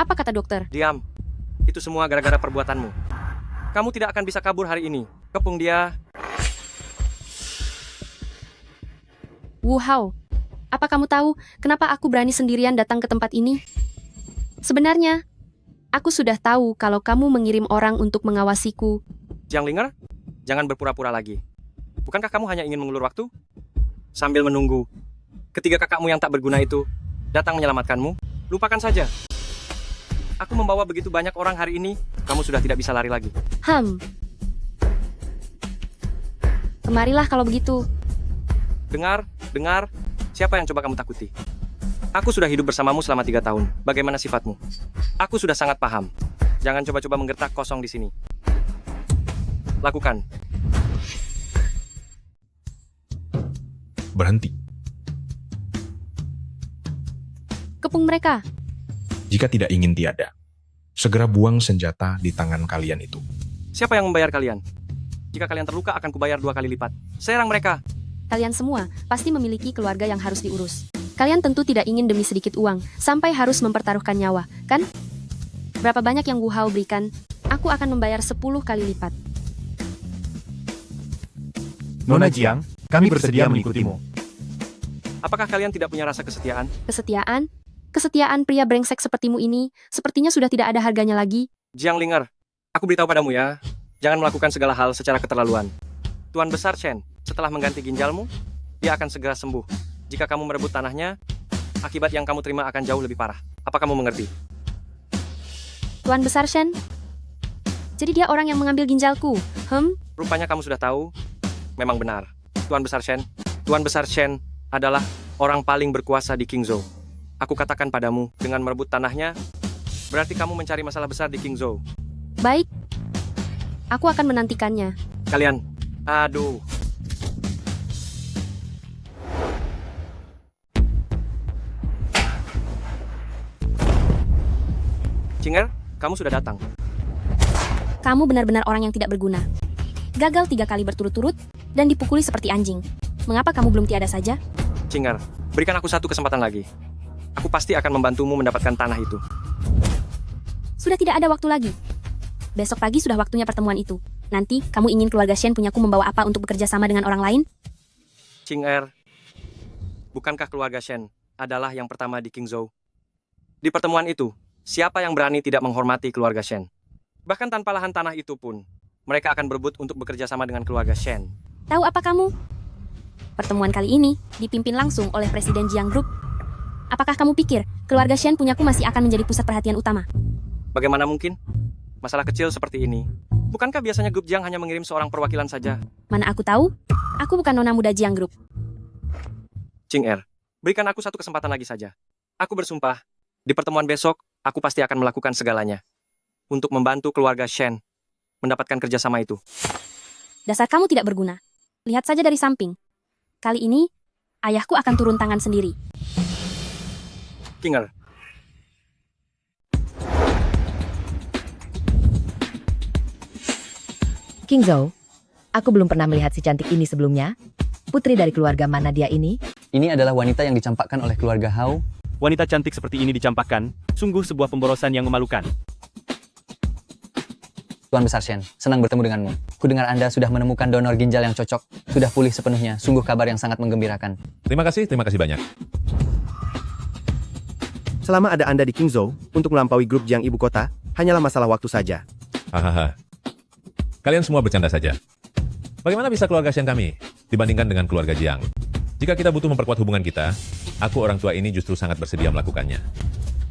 Apa kata dokter? Diam. Itu semua gara-gara perbuatanmu. Kamu tidak akan bisa kabur hari ini. Kepung dia. Wu Hao, apa kamu tahu kenapa aku berani sendirian datang ke tempat ini? Sebenarnya, aku sudah tahu kalau kamu mengirim orang untuk mengawasiku. Jiang Linger, jangan berpura-pura lagi. Bukankah kamu hanya ingin mengulur waktu? Sambil menunggu ketiga kakakmu yang tak berguna itu datang menyelamatkanmu, lupakan saja. Aku membawa begitu banyak orang hari ini, kamu sudah tidak bisa lari lagi. Kemarilah kalau begitu. Dengar, siapa yang coba kamu takuti? Aku sudah hidup bersamamu selama 3 tahun. Bagaimana sifatmu? Aku sudah sangat paham. Jangan coba-coba menggertak kosong di sini. Lakukan. Berhenti. Kepung mereka. Jika tidak ingin tiada, segera buang senjata di tangan kalian itu. Siapa yang membayar kalian? Jika kalian terluka akan kubayar 2 kali lipat. Serang mereka. Kalian semua pasti memiliki keluarga yang harus diurus. Kalian tentu tidak ingin demi sedikit uang, sampai harus mempertaruhkan nyawa, kan? Berapa banyak yang Wu Hao berikan, aku akan membayar 10 kali lipat. Nona Jiang, kami bersedia mengikutimu. Apakah kalian tidak punya rasa kesetiaan? Kesetiaan? Kesetiaan pria brengsek sepertimu ini sepertinya sudah tidak ada harganya lagi. Jiang Linger, aku beritahu padamu ya, jangan melakukan segala hal secara keterlaluan. Tuan Besar Chen, setelah mengganti ginjalmu, dia akan segera sembuh. Jika kamu merebut tanahnya, akibat yang kamu terima akan jauh lebih parah. Apa kamu mengerti? Tuan Besar Shen? Jadi dia orang yang mengambil ginjalku? Rupanya kamu sudah tahu. Memang benar. Tuan Besar Shen, Tuan Besar Shen adalah orang paling berkuasa di Qingzhou. Aku katakan padamu, dengan merebut tanahnya, berarti kamu mencari masalah besar di Qingzhou. Baik. Aku akan menantikannya. Kalian, aduh. Cinger, kamu sudah datang. Kamu benar-benar orang yang tidak berguna. Gagal 3 kali berturut-turut, dan dipukuli seperti anjing. Mengapa kamu belum tiada saja? Cinger, berikan aku satu kesempatan lagi. Aku pasti akan membantumu mendapatkan tanah itu. Sudah tidak ada waktu lagi. Besok pagi sudah waktunya pertemuan itu. Nanti, kamu ingin keluarga Shen punyaku membawa apa untuk bekerja sama dengan orang lain? Cinger, bukankah keluarga Shen adalah yang pertama di Qingzhou? Di pertemuan itu, siapa yang berani tidak menghormati keluarga Shen? Bahkan tanpa lahan tanah itu pun, mereka akan berebut untuk bekerja sama dengan keluarga Shen. Tahu apa kamu? Pertemuan kali ini dipimpin langsung oleh Presiden Jiang Group. Apakah kamu pikir keluarga Shen punyaku masih akan menjadi pusat perhatian utama? Bagaimana mungkin? Masalah kecil seperti ini. Bukankah biasanya grup Jiang hanya mengirim seorang perwakilan saja? Mana aku tahu? Aku bukan nona muda Jiang Group. Cinger, berikan aku satu kesempatan lagi saja. Aku bersumpah, di pertemuan besok, aku pasti akan melakukan segalanya untuk membantu keluarga Shen mendapatkan kerjasama itu. Dasar kamu tidak berguna. Lihat saja dari samping. Kali ini, ayahku akan turun tangan sendiri. Kinger, Qingzhou, aku belum pernah melihat si cantik ini sebelumnya. Putri dari keluarga mana dia ini? Ini adalah wanita yang dicampakkan oleh keluarga Hao. Wanita cantik seperti ini dicampakkan, sungguh sebuah pemborosan yang memalukan. Tuan Besar Shen, senang bertemu denganmu. Kudengar Anda sudah menemukan donor ginjal yang cocok, sudah pulih sepenuhnya, sungguh kabar yang sangat menggembirakan. Terima kasih banyak. Selama ada Anda di Qingzhou, untuk melampaui grup Jiang ibu kota, hanyalah masalah waktu saja. Hahaha. Kalian semua bercanda saja. Bagaimana bisa keluarga Shen kami dibandingkan dengan keluarga Jiang? Jika kita butuh memperkuat hubungan kita, aku orang tua ini justru sangat bersedia melakukannya.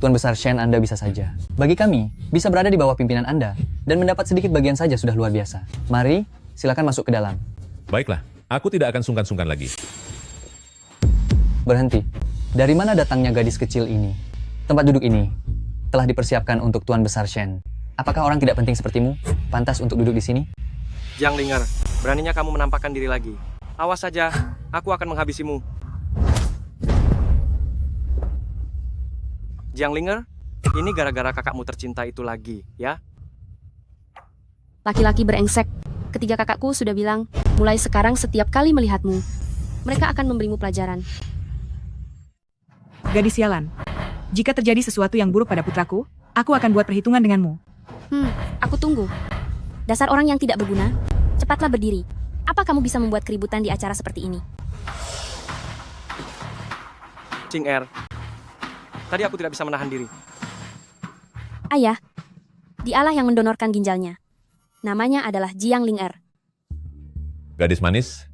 Tuan Besar Shen, Anda bisa saja. Bagi kami, bisa berada di bawah pimpinan Anda, dan mendapat sedikit bagian saja sudah luar biasa. Mari, silakan masuk ke dalam. Baiklah, aku tidak akan sungkan-sungkan lagi. Berhenti. Dari mana datangnya gadis kecil ini? Tempat duduk ini telah dipersiapkan untuk Tuan Besar Shen. Apakah orang tidak penting sepertimu pantas untuk duduk di sini? Jiang Linger, beraninya kamu menampakkan diri lagi. Awas saja, aku akan menghabisimu. Jiang Linger, ini gara-gara kakakmu tercinta itu lagi, ya? Laki-laki berengsek. Ketiga kakakku sudah bilang, mulai sekarang setiap kali melihatmu, mereka akan memberimu pelajaran. Gadis sialan. Jika terjadi sesuatu yang buruk pada putraku, aku akan buat perhitungan denganmu. Aku tunggu. Dasar orang yang tidak berguna. Cepatlah berdiri. Apa kamu bisa membuat keributan di acara seperti ini? Cinger, tadi aku tidak bisa menahan diri. Ayah, dialah yang mendonorkan ginjalnya. Namanya adalah Jiang Linger. Gadis manis,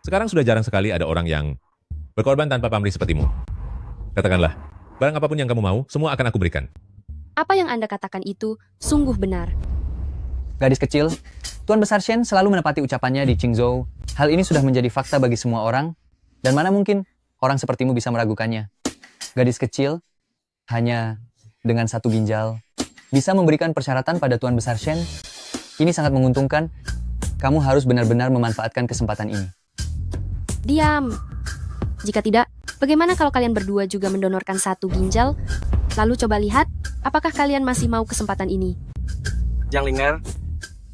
sekarang sudah jarang sekali ada orang yang berkorban tanpa pamrih sepertimu. Katakanlah, barang apapun yang kamu mau, semua akan aku berikan. Apa yang Anda katakan itu sungguh benar. Gadis kecil, Tuan Besar Shen selalu menepati ucapannya di Qingzhou. Hal ini sudah menjadi fakta bagi semua orang, dan mana mungkin orang sepertimu bisa meragukannya. Gadis kecil, hanya dengan satu ginjal, bisa memberikan persyaratan pada Tuan Besar Shen. Ini sangat menguntungkan. Kamu harus benar-benar memanfaatkan kesempatan ini. Diam. Jika tidak, bagaimana kalau kalian berdua juga mendonorkan satu ginjal? Lalu coba lihat, apakah kalian masih mau kesempatan ini? Jiang Linger,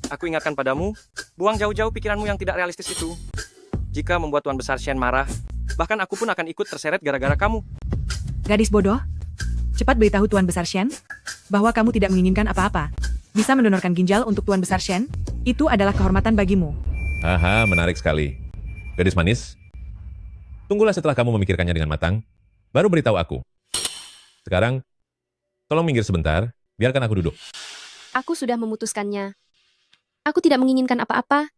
aku ingatkan padamu, buang jauh-jauh pikiranmu yang tidak realistis itu. Jika membuat Tuan Besar Shen marah, bahkan aku pun akan ikut terseret gara-gara kamu. Gadis bodoh, cepat beritahu Tuan Besar Shen bahwa kamu tidak menginginkan apa-apa. Bisa mendonorkan ginjal untuk Tuan Besar Shen, itu adalah kehormatan bagimu. Haha, menarik sekali. Gadis manis, tunggulah setelah kamu memikirkannya dengan matang, baru beritahu aku. Sekarang, tolong minggir sebentar, biarkan aku duduk. Aku sudah memutuskannya. Aku tidak menginginkan apa-apa.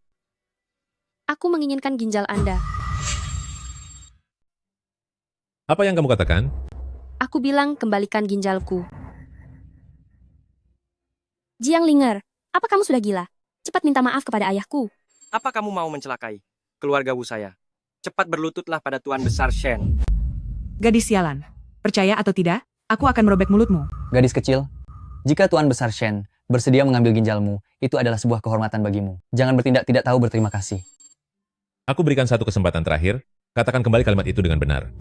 Aku menginginkan ginjal Anda. Apa yang kamu katakan? Aku bilang kembalikan ginjalku. Jiang Linger, apa kamu sudah gila? Cepat minta maaf kepada ayahku. Apa kamu mau mencelakai keluarga Wu saya? Cepat berlututlah pada Tuan Besar Shen. Gadis sialan. Percaya atau tidak, aku akan merobek mulutmu. Gadis kecil, jika Tuan Besar Shen bersedia mengambil ginjalmu, itu adalah sebuah kehormatan bagimu. Jangan bertindak tidak tahu berterima kasih. Aku berikan satu kesempatan terakhir, katakan kembali kalimat itu dengan benar.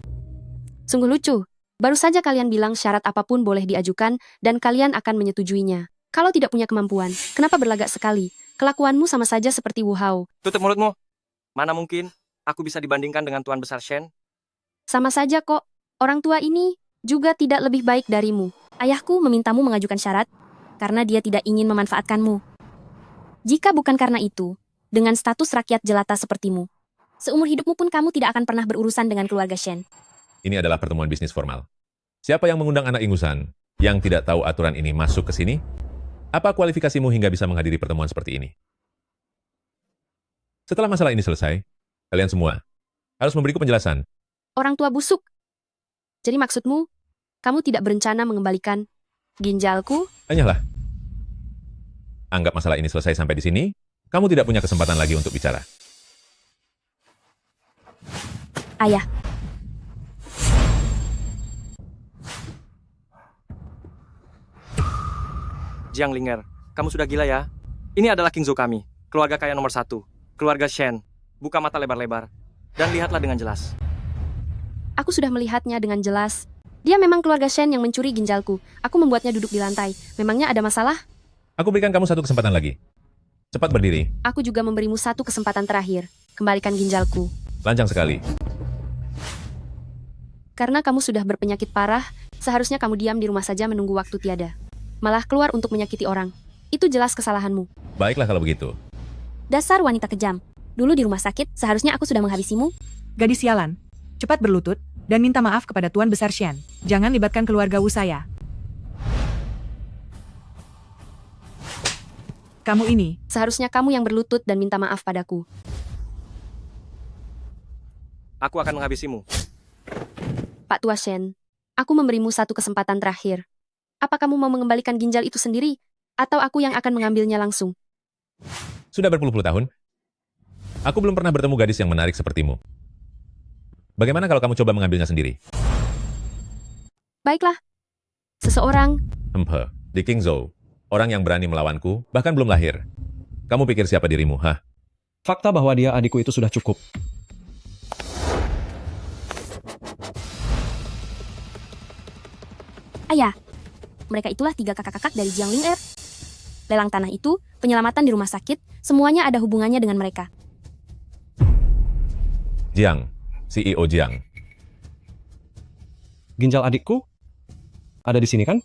Sungguh lucu. Baru saja kalian bilang syarat apapun boleh diajukan dan kalian akan menyetujuinya. Kalau tidak punya kemampuan, kenapa berlagak sekali? Kelakuanmu sama saja seperti Wu Hao. Tutup mulutmu. Mana mungkin aku bisa dibandingkan dengan Tuan Besar Shen? Sama saja kok. Orang tua ini juga tidak lebih baik darimu. Ayahku memintamu mengajukan syarat karena dia tidak ingin memanfaatkanmu. Jika bukan karena itu, dengan status rakyat jelata sepertimu, seumur hidupmu pun kamu tidak akan pernah berurusan dengan keluarga Shen. Ini adalah pertemuan bisnis formal. Siapa yang mengundang anak ingusan yang tidak tahu aturan ini masuk ke sini? Apa kualifikasimu hingga bisa menghadiri pertemuan seperti ini? Setelah masalah ini selesai, kalian semua harus memberiku penjelasan. Orang tua busuk. Jadi maksudmu, kamu tidak berencana mengembalikan ginjalku? Tanyalah. Anggap masalah ini selesai sampai di sini, kamu tidak punya kesempatan lagi untuk bicara. Ayah. Jiang Linger, kamu sudah gila ya? Ini adalah Qingzhou kami, keluarga kaya nomor 1. Keluarga Shen. Buka mata lebar-lebar. Dan lihatlah dengan jelas. Aku sudah melihatnya dengan jelas. Dia memang keluarga Shen yang mencuri ginjalku. Aku membuatnya duduk di lantai. Memangnya ada masalah? Aku berikan kamu satu kesempatan lagi. Cepat berdiri. Aku juga memberimu satu kesempatan terakhir. Kembalikan ginjalku. Lancang sekali. Karena kamu sudah berpenyakit parah, seharusnya kamu diam di rumah saja menunggu waktu tiada. Malah keluar untuk menyakiti orang. Itu jelas kesalahanmu. Baiklah kalau begitu. Dasar wanita kejam. Dulu di rumah sakit, seharusnya aku sudah menghabisimu. Gadis sialan. Cepat berlutut dan minta maaf kepada Tuan Besar Shen. Jangan libatkan keluarga Wu saya. Kamu ini. Seharusnya kamu yang berlutut dan minta maaf padaku. Aku akan menghabisimu. Pak Tua Shen, aku memberimu satu kesempatan terakhir. Apa kamu mau mengembalikan ginjal itu sendiri? Atau aku yang akan mengambilnya langsung? Sudah berpuluh-puluh tahun, aku belum pernah bertemu gadis yang menarik sepertimu. Bagaimana kalau kamu coba mengambilnya sendiri? Baiklah. Seseorang... Di Qingzhou, orang yang berani melawanku, bahkan belum lahir. Kamu pikir siapa dirimu, hah? Fakta bahwa dia adikku itu sudah cukup. Ayah, mereka itulah 3 kakak-kakak dari Jiang Linger. Lelang tanah itu, penyelamatan di rumah sakit, semuanya ada hubungannya dengan mereka. Jiang, CEO Jiang. Ginjal adikku? Ada di sini kan?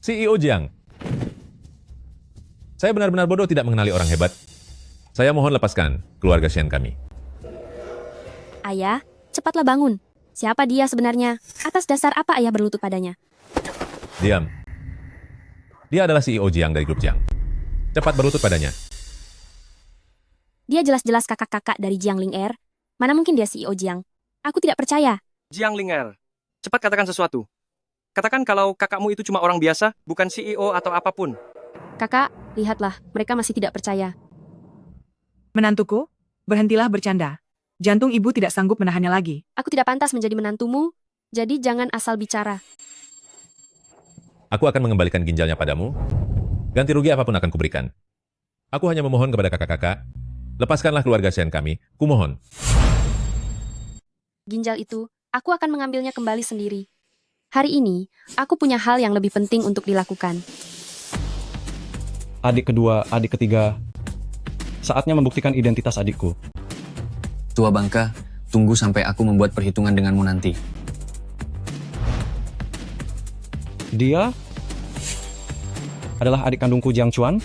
CEO Jiang. Saya benar-benar bodoh tidak mengenali orang hebat. Saya mohon lepaskan keluarga Shen kami. Ayah, cepatlah bangun. Siapa dia sebenarnya? Atas dasar apa ayah berlutut padanya? Diam. Dia adalah CEO Jiang dari grup Jiang. Cepat berlutut padanya. Dia jelas-jelas kakak-kakak dari Jiang Linger. Mana mungkin dia CEO Jiang? Aku tidak percaya. Jiang Linger, cepat katakan sesuatu. Katakan kalau kakakmu itu cuma orang biasa, bukan CEO atau apapun. Kakak, lihatlah, mereka masih tidak percaya. Menantuku, berhentilah bercanda. Jantung ibu tidak sanggup menahannya lagi. Aku tidak pantas menjadi menantumu, jadi jangan asal bicara. Aku akan mengembalikan ginjalnya padamu. Ganti rugi apapun akan kuberikan. Aku hanya memohon kepada kakak-kakak, lepaskanlah keluarga Shen kami, kumohon. Ginjal itu, aku akan mengambilnya kembali sendiri. Hari ini, aku punya hal yang lebih penting untuk dilakukan. Adik kedua, adik ketiga. Saatnya membuktikan identitas adikku. Tua bangka, tunggu sampai aku membuat perhitungan denganmu nanti. Dia adalah adik kandungku Jiang Chuan,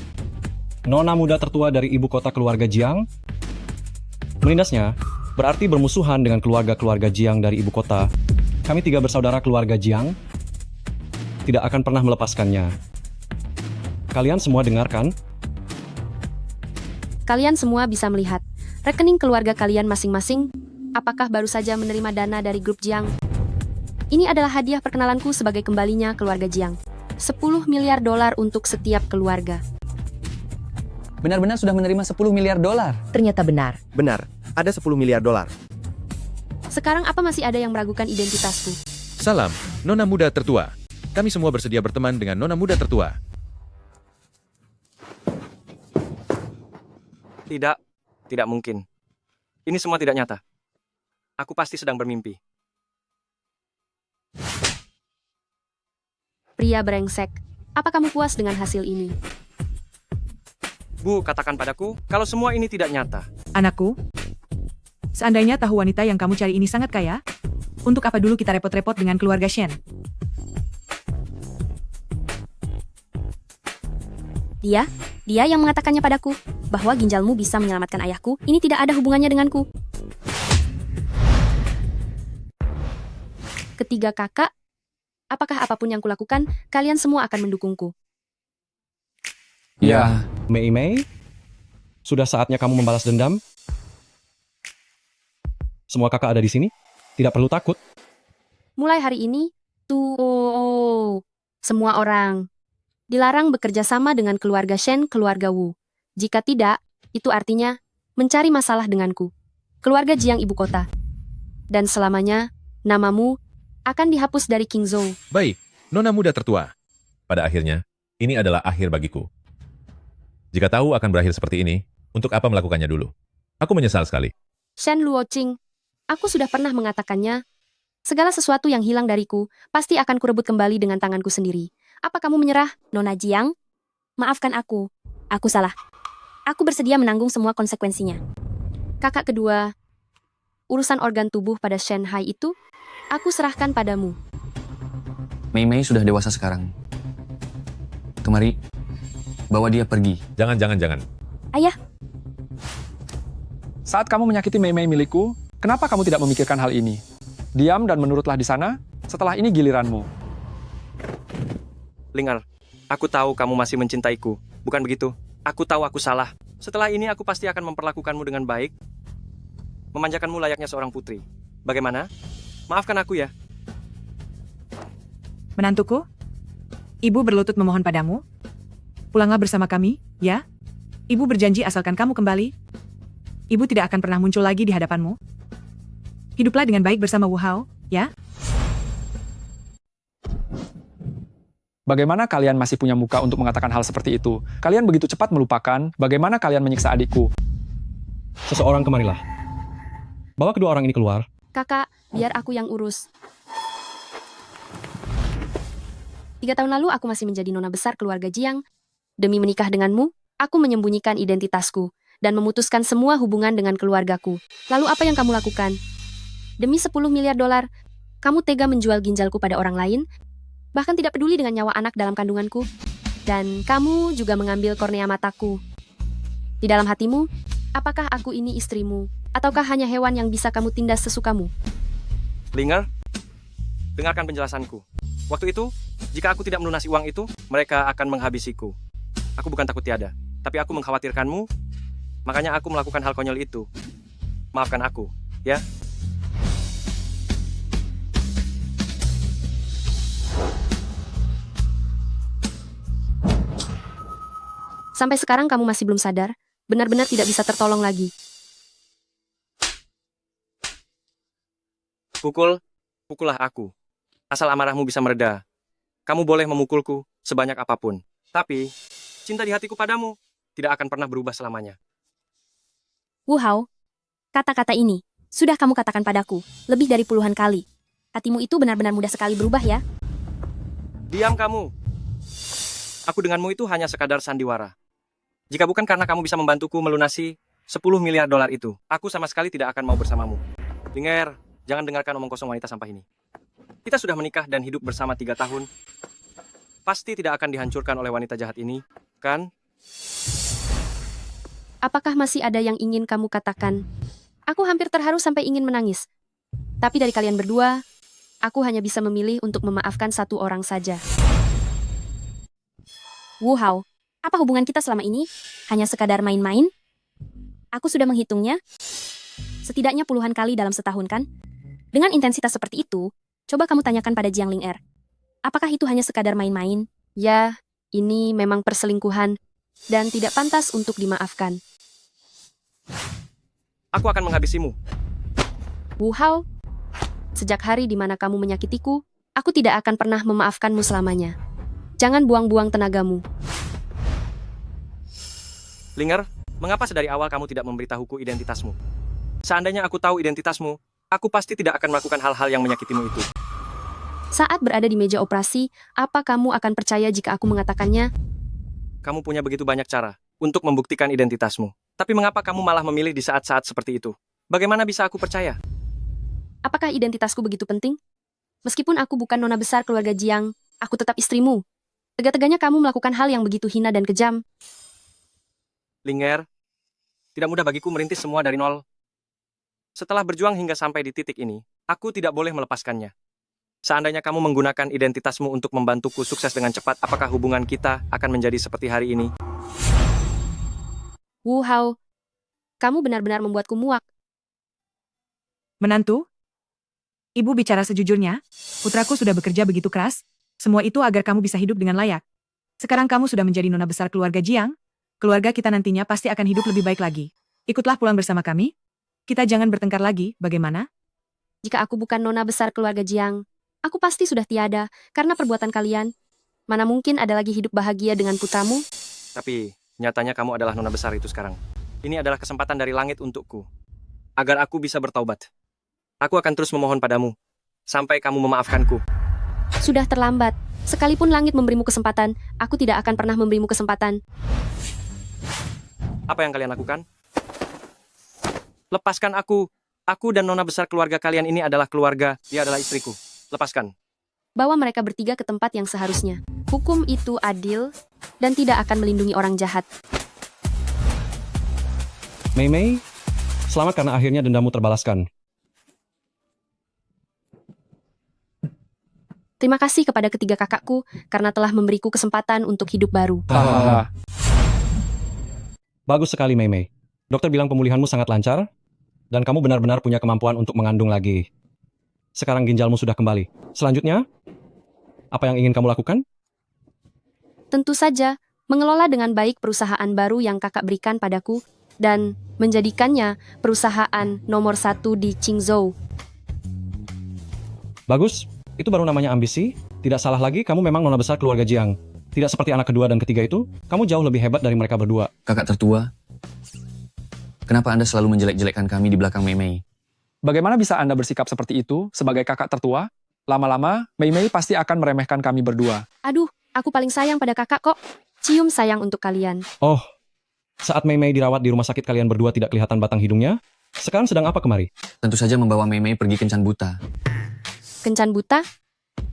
nona muda tertua dari ibu kota keluarga Jiang. Melindasnya berarti bermusuhan dengan keluarga-keluarga Jiang dari ibu kota. Kami 3 bersaudara keluarga Jiang tidak akan pernah melepaskannya. Kalian semua dengarkan? Kalian semua bisa melihat rekening keluarga kalian masing-masing. Apakah baru saja menerima dana dari grup Jiang? Ini adalah hadiah perkenalanku sebagai kembalinya keluarga Jiang. 10 miliar dolar untuk setiap keluarga. Benar-benar sudah menerima 10 miliar dolar. Ternyata benar. Benar, ada 10 miliar dolar. Sekarang apa masih ada yang meragukan identitasku? Salam, Nona Muda Tertua. Kami semua bersedia berteman dengan Nona Muda Tertua. Tidak, tidak mungkin. Ini semua tidak nyata. Aku pasti sedang bermimpi. Pria brengsek, apa kamu puas dengan hasil ini? Bu, katakan padaku, kalau semua ini tidak nyata. Anakku, seandainya tahu wanita yang kamu cari ini sangat kaya, untuk apa dulu kita repot-repot dengan keluarga Shen? Dia yang mengatakannya padaku, bahwa ginjalmu bisa menyelamatkan ayahku, ini tidak ada hubungannya denganku. Ketiga kakak, apakah apapun yang kulakukan, kalian semua akan mendukungku. Ya, Mei Mei, sudah saatnya kamu membalas dendam. Semua kakak ada di sini, tidak perlu takut. Mulai hari ini, semua orang dilarang bekerja sama dengan keluarga Shen, keluarga Wu. Jika tidak, itu artinya mencari masalah denganku. Keluarga Jiang ibu kota. Dan selamanya, namamu akan dihapus dari Qingzhou. Baik, Nona Muda Tertua. Pada akhirnya, ini adalah akhir bagiku. Jika tahu akan berakhir seperti ini, untuk apa melakukannya dulu? Aku menyesal sekali. Shen Luoqing, aku sudah pernah mengatakannya, segala sesuatu yang hilang dariku, pasti akan kurebut kembali dengan tanganku sendiri. Apa kamu menyerah, Nona Jiang? Maafkan aku. Aku salah. Aku bersedia menanggung semua konsekuensinya. Kakak kedua, urusan organ tubuh pada Shanghai itu, aku serahkan padamu. Mei Mei sudah dewasa sekarang. Kemari, bawa dia pergi. Jangan. Ayah, Saat kamu menyakiti Mei Mei milikku, kenapa kamu tidak memikirkan hal ini? Diam dan menurutlah di sana, setelah ini giliranmu. Ling-er, aku tahu kamu masih mencintaiku. Bukan begitu? Aku tahu aku salah. Setelah ini aku pasti akan memperlakukanmu dengan baik. Memanjakanmu layaknya seorang putri. Bagaimana? Maafkan aku ya. Menantuku, ibu berlutut memohon padamu. Pulanglah bersama kami, ya? Ibu berjanji asalkan kamu kembali. Ibu tidak akan pernah muncul lagi di hadapanmu. Hiduplah dengan baik bersama Wu Hao, ya? Bagaimana kalian masih punya muka untuk mengatakan hal seperti itu? Kalian begitu cepat melupakan bagaimana kalian menyiksa adikku. Seseorang kemarilah. Bawa kedua orang ini keluar. kakak, biar aku yang urus. 3 tahun lalu aku masih menjadi nona besar keluarga Jiang. Demi menikah denganmu, aku menyembunyikan identitasku dan memutuskan semua hubungan dengan keluargaku. Lalu apa yang kamu lakukan? Demi 10 miliar dolar, kamu tega menjual ginjalku pada orang lain, bahkan tidak peduli dengan nyawa anak dalam kandunganku. Dan kamu juga mengambil kornea mataku. Di dalam hatimu, apakah aku ini istrimu, ataukah hanya hewan yang bisa kamu tindas sesukamu? Ling-er, dengarkan penjelasanku. Waktu itu, jika aku tidak melunasi uang itu, mereka akan menghabisiku. Aku bukan takut tiada, tapi aku mengkhawatirkanmu, makanya aku melakukan hal konyol itu. Maafkan aku, ya? Sampai sekarang kamu masih belum sadar, benar-benar tidak bisa tertolong lagi. Pukullah aku. Asal amarahmu bisa mereda. Kamu boleh memukulku sebanyak apapun. Tapi, cinta di hatiku padamu tidak akan pernah berubah selamanya. Wu Hao, kata-kata ini sudah kamu katakan padaku lebih dari puluhan kali. Hatimu itu benar-benar mudah sekali berubah ya. Diam kamu. Aku denganmu itu hanya sekadar sandiwara. Jika bukan karena kamu bisa membantuku melunasi 10 miliar dolar itu, aku sama sekali tidak akan mau bersamamu. Ling-er, jangan dengarkan omong kosong wanita sampah ini. Kita sudah menikah dan hidup bersama 3 tahun. Pasti tidak akan dihancurkan oleh wanita jahat ini, kan? Apakah masih ada yang ingin kamu katakan? Aku hampir terharu sampai ingin menangis. Tapi dari kalian berdua, aku hanya bisa memilih untuk memaafkan satu orang saja. Wu Hao, apa hubungan kita selama ini? Hanya sekadar main-main? Aku sudah menghitungnya. Setidaknya puluhan kali dalam setahun kan? Dengan intensitas seperti itu, coba kamu tanyakan pada Jiang Ling-er. Apakah itu hanya sekadar main-main? Ya, ini memang perselingkuhan dan tidak pantas untuk dimaafkan. Aku akan menghabisimu. Wu Hao, sejak hari di mana kamu menyakitiku, aku tidak akan pernah memaafkanmu selamanya. Jangan buang-buang tenagamu. Linger, mengapa sedari awal kamu tidak memberitahuku identitasmu? Seandainya aku tahu identitasmu, aku pasti tidak akan melakukan hal-hal yang menyakitimu itu. Saat berada di meja operasi, apa kamu akan percaya jika aku mengatakannya? Kamu punya begitu banyak cara untuk membuktikan identitasmu. Tapi mengapa kamu malah memilih di saat-saat seperti itu? Bagaimana bisa aku percaya? Apakah identitasku begitu penting? Meskipun aku bukan nona besar keluarga Jiang, aku tetap istrimu. Tega-teganya kamu melakukan hal yang begitu hina dan kejam. Linger, tidak mudah bagiku merintis semua dari nol. Setelah berjuang hingga sampai di titik ini, aku tidak boleh melepaskannya. Seandainya kamu menggunakan identitasmu untuk membantuku sukses dengan cepat, apakah hubungan kita akan menjadi seperti hari ini? Wu Hao, kamu benar-benar membuatku muak. Menantu? Ibu bicara sejujurnya, putraku sudah bekerja begitu keras, semua itu agar kamu bisa hidup dengan layak. Sekarang kamu sudah menjadi nona besar keluarga Jiang, keluarga kita nantinya pasti akan hidup lebih baik lagi. Ikutlah pulang bersama kami. Kita jangan bertengkar lagi, bagaimana? Jika aku bukan nona besar keluarga Jiang, aku pasti sudah tiada karena perbuatan kalian. Mana mungkin ada lagi hidup bahagia dengan putramu? Tapi, nyatanya kamu adalah nona besar itu sekarang. Ini adalah kesempatan dari langit untukku. Agar aku bisa bertaubat. Aku akan terus memohon padamu. Sampai kamu memaafkanku. Sudah terlambat. Sekalipun langit memberimu kesempatan, aku tidak akan pernah memberimu kesempatan. Apa yang kalian lakukan? Lepaskan aku. Aku dan nona besar keluarga kalian ini adalah keluarga. Dia adalah istriku. Lepaskan. Bawa mereka bertiga ke tempat yang seharusnya. Hukum itu adil dan tidak akan melindungi orang jahat. Mei Mei, selamat karena akhirnya dendamu terbalaskan. Terima kasih kepada ketiga kakakku karena telah memberiku kesempatan untuk hidup baru. Bagus sekali Mei Mei. Dokter bilang pemulihanmu sangat lancar, dan kamu benar-benar punya kemampuan untuk mengandung lagi. Sekarang ginjalmu sudah kembali. Selanjutnya, apa yang ingin kamu lakukan? Tentu saja, mengelola dengan baik perusahaan baru yang kakak berikan padaku, dan menjadikannya perusahaan nomor 1 di Qingzhou. Bagus, itu baru namanya ambisi. Tidak salah lagi, kamu memang nona besar keluarga Jiang. Tidak seperti anak kedua dan ketiga itu, kamu jauh lebih hebat dari mereka berdua. Kakak tertua, kenapa Anda selalu menjelek-jelekkan kami di belakang Mei Mei? Bagaimana bisa Anda bersikap seperti itu sebagai kakak tertua? Lama-lama, Mei Mei pasti akan meremehkan kami berdua. Aduh, aku paling sayang pada kakak kok. Cium sayang untuk kalian. Oh, saat Mei Mei dirawat di rumah sakit kalian berdua tidak kelihatan batang hidungnya? Sekarang sedang apa kemari? Tentu saja membawa Mei Mei pergi kencan buta. Kencan buta?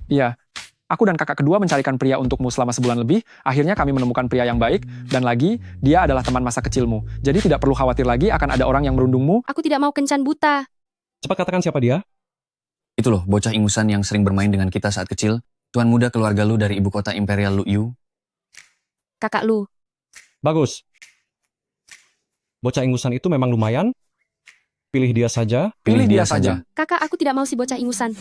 Iya, aku dan kakak kedua mencarikan pria untukmu selama sebulan lebih. Akhirnya kami menemukan pria yang baik, dan lagi, dia adalah teman masa kecilmu. Jadi tidak perlu khawatir lagi akan ada orang yang merundungmu. Aku tidak mau kencan buta. Cepat katakan siapa dia? Itu loh, bocah ingusan yang sering bermain dengan kita saat kecil. Tuan muda keluarga Lu dari ibu kota Imperial Lu Yu. Kakak Lu. Bagus. Bocah ingusan itu memang lumayan. Pilih dia saja. Pilih dia saja. Kakak, aku tidak mau si bocah ingusan.